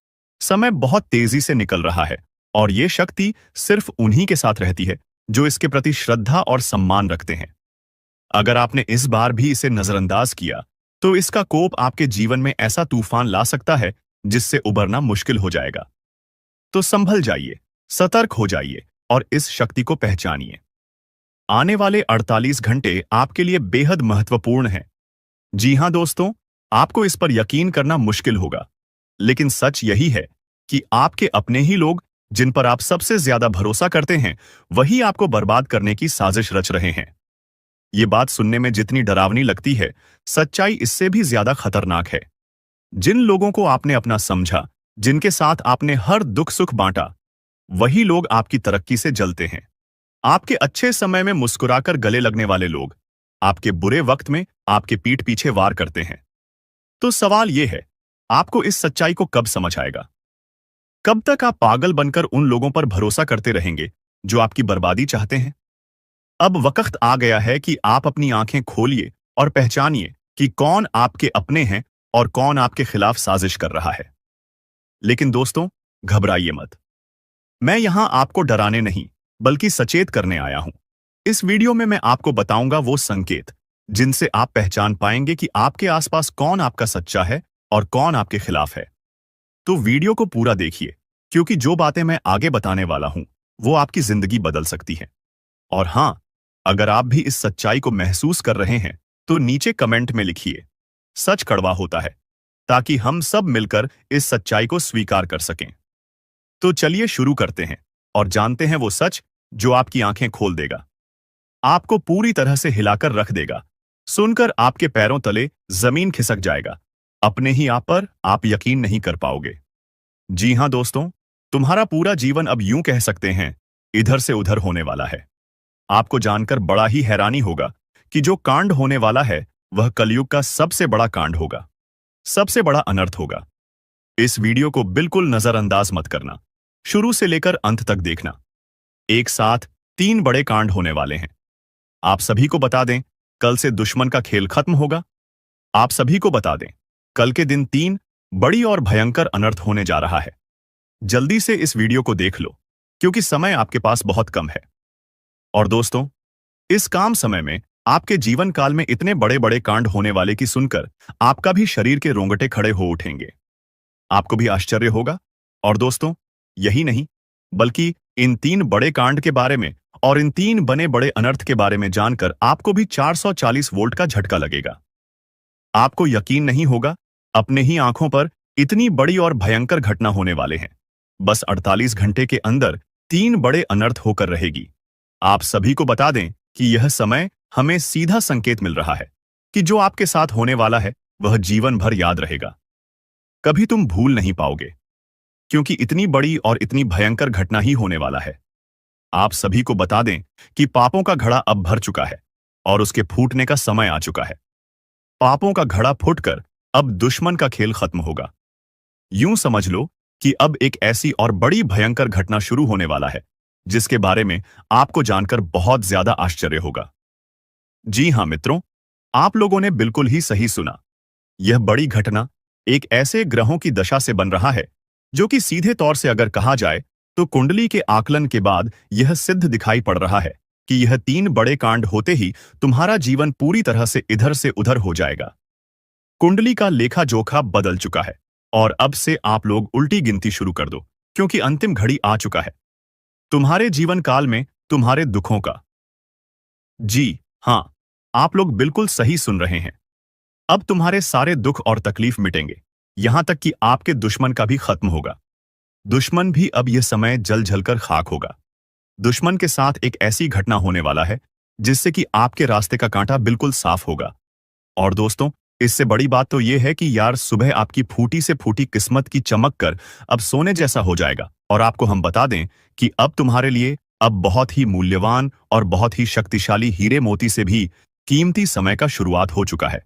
समय बहुत तेजी से निकल रहा है और ये शक्ति सिर्फ उन्हीं के साथ रहती है जो इसके प्रति श्रद्धा और सम्मान रखते हैं। अगर आपने इस बार भी इसे नजरअंदाज किया, तो इसका कोप आपके जीवन में ऐसा तूफान ला सकता है जिससे उबरना मुश्किल हो जाएगा। तो संभल जाइए, सतर्क हो जाइए और इस शक्ति को पहचानिए। आने वाले 48 घंटे आपके लिए बेहद महत्वपूर्ण हैं। जी हां दोस्तों, आपको इस पर यकीन करना मुश्किल होगा, लेकिन सच यही है कि आपके अपने ही लोग, जिन पर आप सबसे ज्यादा भरोसा करते हैं, वही आपको बर्बाद करने की साजिश रच रहे हैं। ये बात सुनने में जितनी डरावनी लगती है, सच्चाई इससे भी ज्यादा खतरनाक है। जिन लोगों को आपने अपना समझा, जिनके साथ आपने हर दुख सुख बांटा, वही लोग आपकी तरक्की से जलते हैं। आपके अच्छे समय में मुस्कुराकर गले लगने वाले लोग, आपके बुरे वक्त में आपके पीठ पीछे वार करते हैं। तो सवाल यह है, आपको इस सच्चाई को कब समझ आएगा? कब तक आप पागल बनकर उन लोगों पर भरोसा करते रहेंगे जो आपकी बर्बादी चाहते हैं? अब वक्त आ गया है कि आप अपनी आंखें खोलिए और पहचानिए कि कौन आपके अपने हैं और कौन आपके खिलाफ साजिश कर रहा है। लेकिन दोस्तों, घबराइए मत। मैं यहां आपको डराने नहीं, बल्कि सचेत करने आया हूं। इस वीडियो में मैं आपको बताऊंगा वो संकेत जिनसे आप पहचान पाएंगे कि आपके आसपास कौन आपका सच्चा है और कौन आपके खिलाफ है। तो वीडियो को पूरा देखिए, क्योंकि जो बातें मैं आगे बताने वाला हूं, वो आपकी जिंदगी बदल सकती हैं। और हां, अगर आप भी इस सच्चाई को महसूस कर रहे हैं, तो नीचे कमेंट में लिखिए, सच कड़वा होता है, ताकि हम सब मिलकर इस सच्चाई को स्वीकार कर सकें। तो चलिए शुरू करते हैं और जानते हैं वो सच जो आपकी आंखें खोल देगा, आपको पूरी तरह से हिलाकर रख देगा। सुनकर आपके पैरों तले जमीन खिसक जाएगा। अपने ही आप पर आप यकीन नहीं कर पाओगे। जी हां दोस्तों, तुम्हारा पूरा जीवन अब यूं कह सकते हैं, इधर से उधर होने वाला है। आपको जानकर बड़ा ही हैरानी होगा कि जो कांड होने वाला है, वह कलयुग का सबसे बड़ा कांड होगा, सबसे बड़ा अनर्थ होगा। इस वीडियो को बिल्कुल नजरअंदाज मत करना, शुरू से लेकर अंत तक देखना। एक साथ 3 बड़े कांड होने वाले हैं। आप सभी को बता दें, कल से दुश्मन का खेल खत्म होगा। आप सभी को बता दें, कल के दिन 3 बड़ी और भयंकर अनर्थ होने जा रहा है। जल्दी से इस वीडियो को देख लो, क्योंकि समय आपके पास बहुत कम है। और दोस्तों, इस काम समय में आपके जीवन काल में इतने बड़े बड़े कांड होने वाले की सुनकर आपका भी शरीर के रोंगटे खड़े हो उठेंगे। आपको भी आश्चर्य होगा। और दोस्तों, यही नहीं, बल्कि इन 3 बड़े कांड के बारे में और इन 3 बने बड़े अनर्थ के बारे में जानकर आपको भी 440 वोल्ट का झटका लगेगा। आपको यकीन नहीं होगा, अपने ही आंखों पर इतनी बड़ी और भयंकर घटना होने वाले हैं। बस 48 घंटे के अंदर 3 बड़े अनर्थ होकर रहेगी। आप सभी को बता दें कि यह समय हमें सीधा संकेत मिल रहा है कि जो आपके साथ होने वाला है, वह जीवन भर याद रहेगा। कभी तुम भूल नहीं पाओगे, क्योंकि इतनी बड़ी और इतनी भयंकर घटना ही होने वाला है। आप सभी को बता दें कि पापों का घड़ा अब भर चुका है और उसके फूटने का समय आ चुका है। पापों का घड़ा फूटकर अब दुश्मन का खेल खत्म होगा। यूं समझ लो कि अब एक ऐसी और बड़ी भयंकर घटना शुरू होने वाला है, जिसके बारे में आपको जानकर बहुत ज्यादा आश्चर्य होगा। जी हां मित्रों, आप लोगों ने बिल्कुल ही सही सुना। यह बड़ी घटना एक ऐसे ग्रहों की दशा से बन रहा है, जो कि सीधे तौर से अगर कहा जाए तो कुंडली के आकलन के बाद यह सिद्ध दिखाई पड़ रहा है कि यह 3 बड़े कांड होते ही तुम्हारा जीवन पूरी तरह से इधर से उधर हो जाएगा। कुंडली का लेखा जोखा बदल चुका है और अब से आप लोग उल्टी गिनती शुरू कर दो, क्योंकि अंतिम घड़ी आ चुका है तुम्हारे जीवन काल में तुम्हारे दुखों का। जी हां, आप लोग बिल्कुल सही सुन रहे हैं। अब तुम्हारे सारे दुख और तकलीफ मिटेंगे, यहां तक कि आपके दुश्मन का भी खत्म होगा। दुश्मन भी अब यह समय जल जलकर खाक होगा। दुश्मन के साथ एक ऐसी घटना होने वाला है जिससे कि आपके रास्ते का कांटा बिल्कुल साफ होगा। और दोस्तों, इससे बड़ी बात तो यह है कि यार, सुबह आपकी फूटी से फूटी किस्मत की चमक कर अब सोने जैसा हो जाएगा। और आपको हम बता दें कि अब तुम्हारे लिए अब बहुत ही मूल्यवान और बहुत ही शक्तिशाली हीरे मोती से भी कीमती समय का शुरुआत हो चुका है।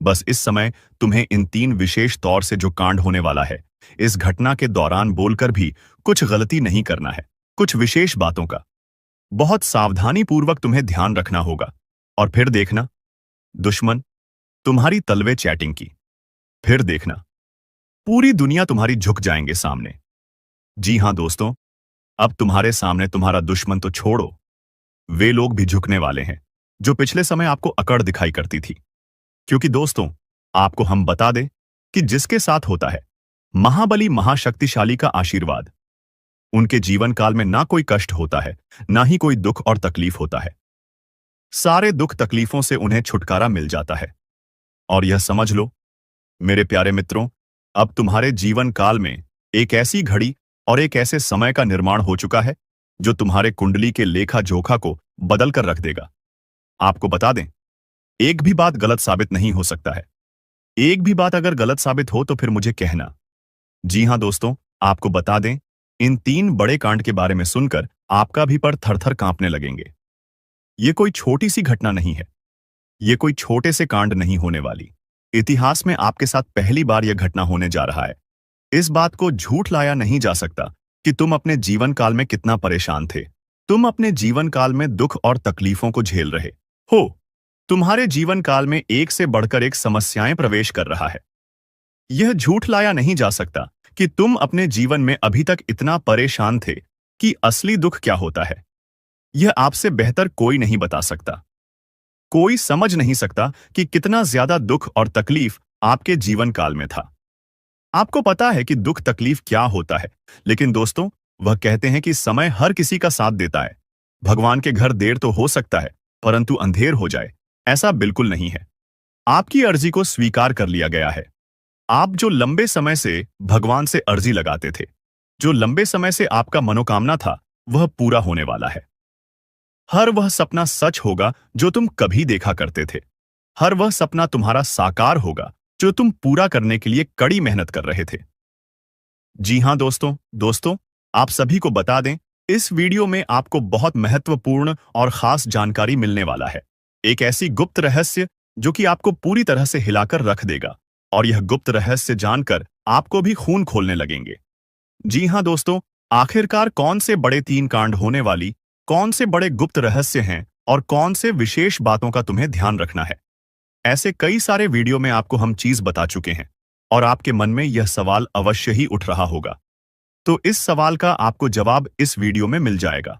बस इस समय तुम्हें इन 3 विशेष तौर से जो कांड होने वाला है, इस घटना के दौरान बोलकर भी कुछ गलती नहीं करना है। कुछ विशेष बातों का बहुत सावधानी पूर्वक तुम्हें ध्यान रखना होगा। और फिर देखना, दुश्मन तुम्हारी तलवे चैटिंग की। फिर देखना, पूरी दुनिया तुम्हारी झुक जाएंगे सामने। जी हां दोस्तों, अब तुम्हारे सामने तुम्हारा दुश्मन तो छोड़ो, वे लोग भी झुकने वाले हैं जो पिछले समय आपको अकड़ दिखाई करती थी। क्योंकि दोस्तों, आपको हम बता दें कि जिसके साथ होता है महाबली महाशक्तिशाली का आशीर्वाद, उनके जीवन काल में ना कोई कष्ट होता है, ना ही कोई दुख और तकलीफ होता है। सारे दुख तकलीफों से उन्हें छुटकारा मिल जाता है। और यह समझ लो मेरे प्यारे मित्रों, अब तुम्हारे जीवन काल में एक ऐसी घड़ी और एक ऐसे समय का निर्माण हो चुका है जो तुम्हारे कुंडली के लेखा जोखा को बदल कर रख देगा। आपको बता दें, एक भी बात गलत साबित नहीं हो सकता है। एक भी बात अगर गलत साबित हो तो फिर मुझे कहना। जी हां दोस्तों, आपको बता दें, इन 3 बड़े कांड के बारे में सुनकर आपका भी पर थर-थर कांपने लगेंगे। ये कोई छोटी सी घटना नहीं है। ये कोई छोटे से कांड नहीं होने वाली। इतिहास में आपके साथ पहली बार यह घटना होने जा रहा है। इस बात को झूठ लाया नहीं जा सकता कि तुम अपने जीवन काल में कितना परेशान थे। तुम अपने जीवन काल में दुख और तकलीफों को झेल रहे हो। तुम्हारे जीवन काल में एक से बढ़कर एक समस्याएं प्रवेश कर रहा है। यह झूठ लाया नहीं जा सकता कि तुम अपने जीवन में अभी तक इतना परेशान थे कि असली दुख क्या होता है यह आपसे बेहतर कोई नहीं बता सकता। कोई समझ नहीं सकता कि कितना ज्यादा दुख और तकलीफ आपके जीवन काल में था। आपको पता है कि दुख तकलीफ क्या होता है, लेकिन दोस्तों, वह कहते हैं कि समय हर किसी का साथ देता है। भगवान के घर देर तो हो सकता है, परंतु अंधेर हो जाए, ऐसा बिल्कुल नहीं है। आपकी अर्जी को स्वीकार कर लिया गया है। आप जो लंबे समय से भगवान से अर्जी लगाते थे, जो लंबे समय से आपका मनोकामना था, वह पूरा होने वाला है। हर वह सपना सच होगा जो तुम कभी देखा करते थे। हर वह सपना तुम्हारा साकार होगा जो तुम पूरा करने के लिए कड़ी मेहनत कर रहे थे। जी हां दोस्तों, आप सभी को बता दें, इस वीडियो में आपको बहुत महत्वपूर्ण और खास जानकारी मिलने वाला है। एक ऐसी गुप्त रहस्य जो कि आपको पूरी तरह से हिलाकर रख देगा, और यह गुप्त रहस्य जानकर आपको भी खून खोलने लगेंगे। जी हां दोस्तों, आखिरकार कौन से बड़े 3 कांड होने वाली, कौन से बड़े गुप्त रहस्य हैं और कौन से विशेष बातों का तुम्हें ध्यान रखना है। ऐसे कई सारे वीडियो में आपको हम चीज बता चुके हैं, और आपके मन में यह सवाल अवश्य ही उठ रहा होगा। तो इस सवाल का आपको जवाब इस वीडियो में मिल जाएगा।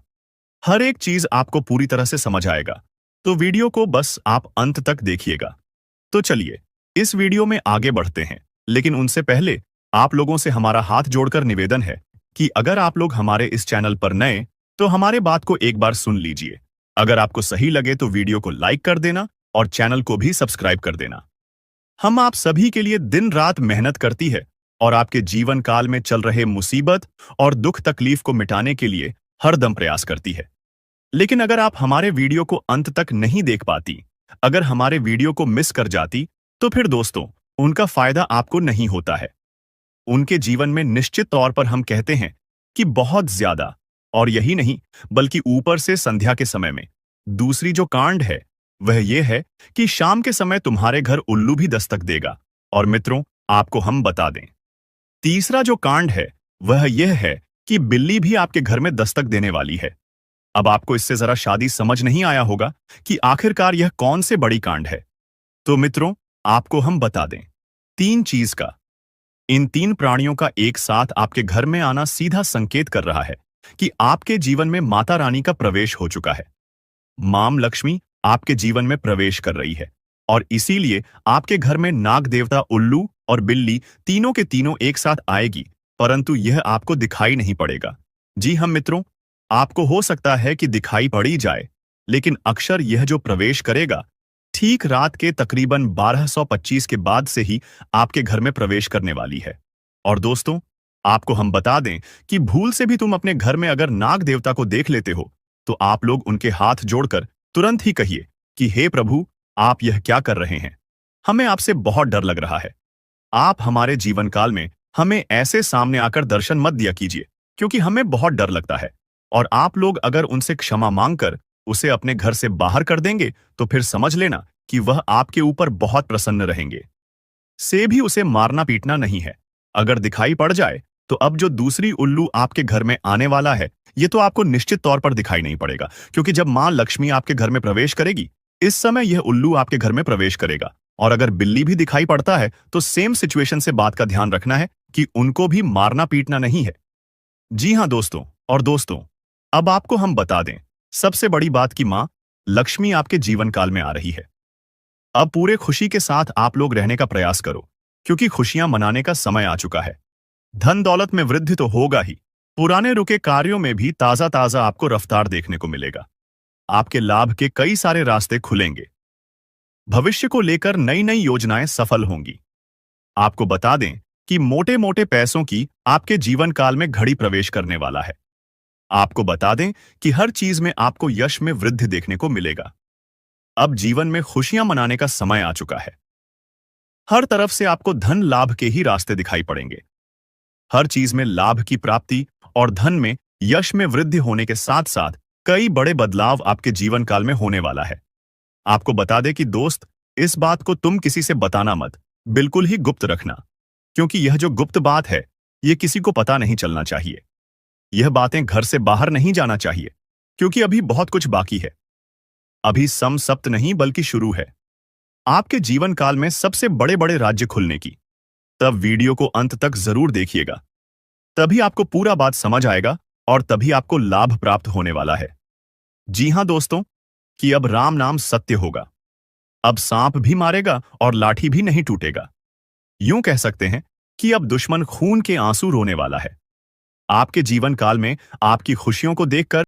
हर एक चीज आपको पूरी तरह से समझ आएगा, तो वीडियो को बस आप अंत तक देखिएगा। तो चलिए, इस वीडियो में आगे बढ़ते हैं, लेकिन उनसे पहले आप लोगों से हमारा हाथ जोड़कर निवेदन है कि अगर आप लोग हमारे इस चैनल पर नए, तो हमारे बात को एक बार सुन लीजिए। अगर आपको सही लगे तो वीडियो को लाइक कर देना और चैनल को भी सब्सक्राइब कर देना। हम आप सभी के लिए दिन रात मेहनत करती है और आपके जीवन काल में चल रहे मुसीबत और दुख तकलीफ को मिटाने के लिए हरदम प्रयास करती है। लेकिन अगर आप हमारे वीडियो को अंत तक नहीं देख पाती, अगर हमारे वीडियो को मिस कर जाती, तो फिर दोस्तों, उनका फायदा आपको नहीं होता है। उनके जीवन में निश्चित तौर पर हम कहते हैं कि बहुत ज्यादा, और यही नहीं बल्कि ऊपर से संध्या के समय में दूसरी जो कांड है वह यह है कि शाम के समय तुम्हारे घर उल्लू भी दस्तक देगा। और मित्रों, आपको हम बता दें, तीसरा जो कांड है वह यह है कि बिल्ली भी आपके घर में दस्तक देने वाली है। अब आपको इससे जरा शादी समझ नहीं आया होगा कि आखिरकार यह कौन से बड़ी कांड है। तो मित्रों, आपको हम बता दें, 3 चीज का, इन 3 प्राणियों का एक साथ आपके घर में आना सीधा संकेत कर रहा है कि आपके जीवन में माता रानी का प्रवेश हो चुका है। मां लक्ष्मी आपके जीवन में प्रवेश कर रही है, और इसीलिए आपके घर में नाग देवता उल्लू और बिल्ली तीनों के तीनों एक साथ आएगी, परंतु यह आपको दिखाई नहीं पड़ेगा। जी हम मित्रों, आपको हो सकता है कि दिखाई पड़ी जाए, लेकिन अक्षर यह जो प्रवेश करेगा, ठीक रात के तकरीबन 1225 के बाद से ही आपके घर में प्रवेश करने वाली है। और दोस्तों, आपको हम बता दें कि भूल से भी तुम अपने घर में अगर नाग देवता को देख लेते हो, तो आप लोग उनके हाथ जोड़कर तुरंत ही कहिए कि हे प्रभु, आप यह क्या कर रहे हैं? हमें आपसे बहुत डर लग रहा है। आप हमारे जीवन काल में हमें ऐसे सामने आकर दर्शन मत दिया कीजिए, क्योंकि हमें बहुत डर लगता है। और आप लोग अगर उनसे क्षमा मांगकर उसे अपने घर से बाहर कर देंगे, तो फिर समझ लेना कि वह आपके ऊपर बहुत प्रसन्न रहेंगे। से भी उसे मारना पीटना नहीं है। अगर दिखाई पड़ जाए, तो अब जो दूसरी उल्लू आपके घर में आने वाला है, ये तो आपको निश्चित तौर पर दिखाई नहीं पड़ेगा, क्योंकि जब मां लक्ष्मी आपके घर में प्रवेश करेगी, इस समय यह उल्लू आपके घर में प्रवेश करेगा। और अगर बिल्ली भी दिखाई पड़ता है, तो सेम सिचुएशन से बात का ध्यान रखना है कि उनको भी मारना पीटना नहीं है। जी हां दोस्तों, और दोस्तों, अब आपको हम बता दें, सबसे बड़ी बात कि मां लक्ष्मी आपके जीवन काल में आ रही है। अब पूरे खुशी के साथ आप लोग रहने का प्रयास करो, क्योंकि खुशियां मनाने का समय आ चुका है। धन दौलत में वृद्धि तो होगा ही, पुराने रुके कार्यों में भी ताजा ताजा आपको रफ्तार देखने को मिलेगा। आपके लाभ के कई सारे रास्ते खुलेंगे। भविष्य को लेकर नई नई योजनाएं सफल होंगी। आपको बता दें कि मोटे मोटे पैसों की आपके जीवन काल में घड़ी प्रवेश करने वाला है। आपको बता दें कि हर चीज में आपको यश में वृद्धि देखने को मिलेगा। अब जीवन में खुशियां मनाने का समय आ चुका है। हर तरफ से आपको धन लाभ के ही रास्ते दिखाई पड़ेंगे। हर चीज में लाभ की प्राप्ति और धन में यश में वृद्धि होने के साथ साथ कई बड़े बदलाव आपके जीवन काल में होने वाला है। आपको बता दें कि दोस्त, इस बात को तुम किसी से बताना मत, बिल्कुल ही गुप्त रखना, क्योंकि यह जो गुप्त बात है, यह किसी को पता नहीं चलना चाहिए। यह बातें घर से बाहर नहीं जाना चाहिए, क्योंकि अभी बहुत कुछ बाकी है। अभी सम सप्त नहीं बल्कि शुरू है आपके जीवन काल में सबसे बड़े बड़े राज्य खुलने की। तब वीडियो को अंत तक जरूर देखिएगा, तभी आपको पूरा बात समझ आएगा और तभी आपको लाभ प्राप्त होने वाला है। जी हां दोस्तों, कि अब राम नाम सत्य होगा। अब सांप भी मारेगा और लाठी भी नहीं टूटेगा। यूं कह सकते हैं कि अब दुश्मन खून के आंसू रोने वाला है। आपके जीवन काल में आपकी खुशियों को देखकर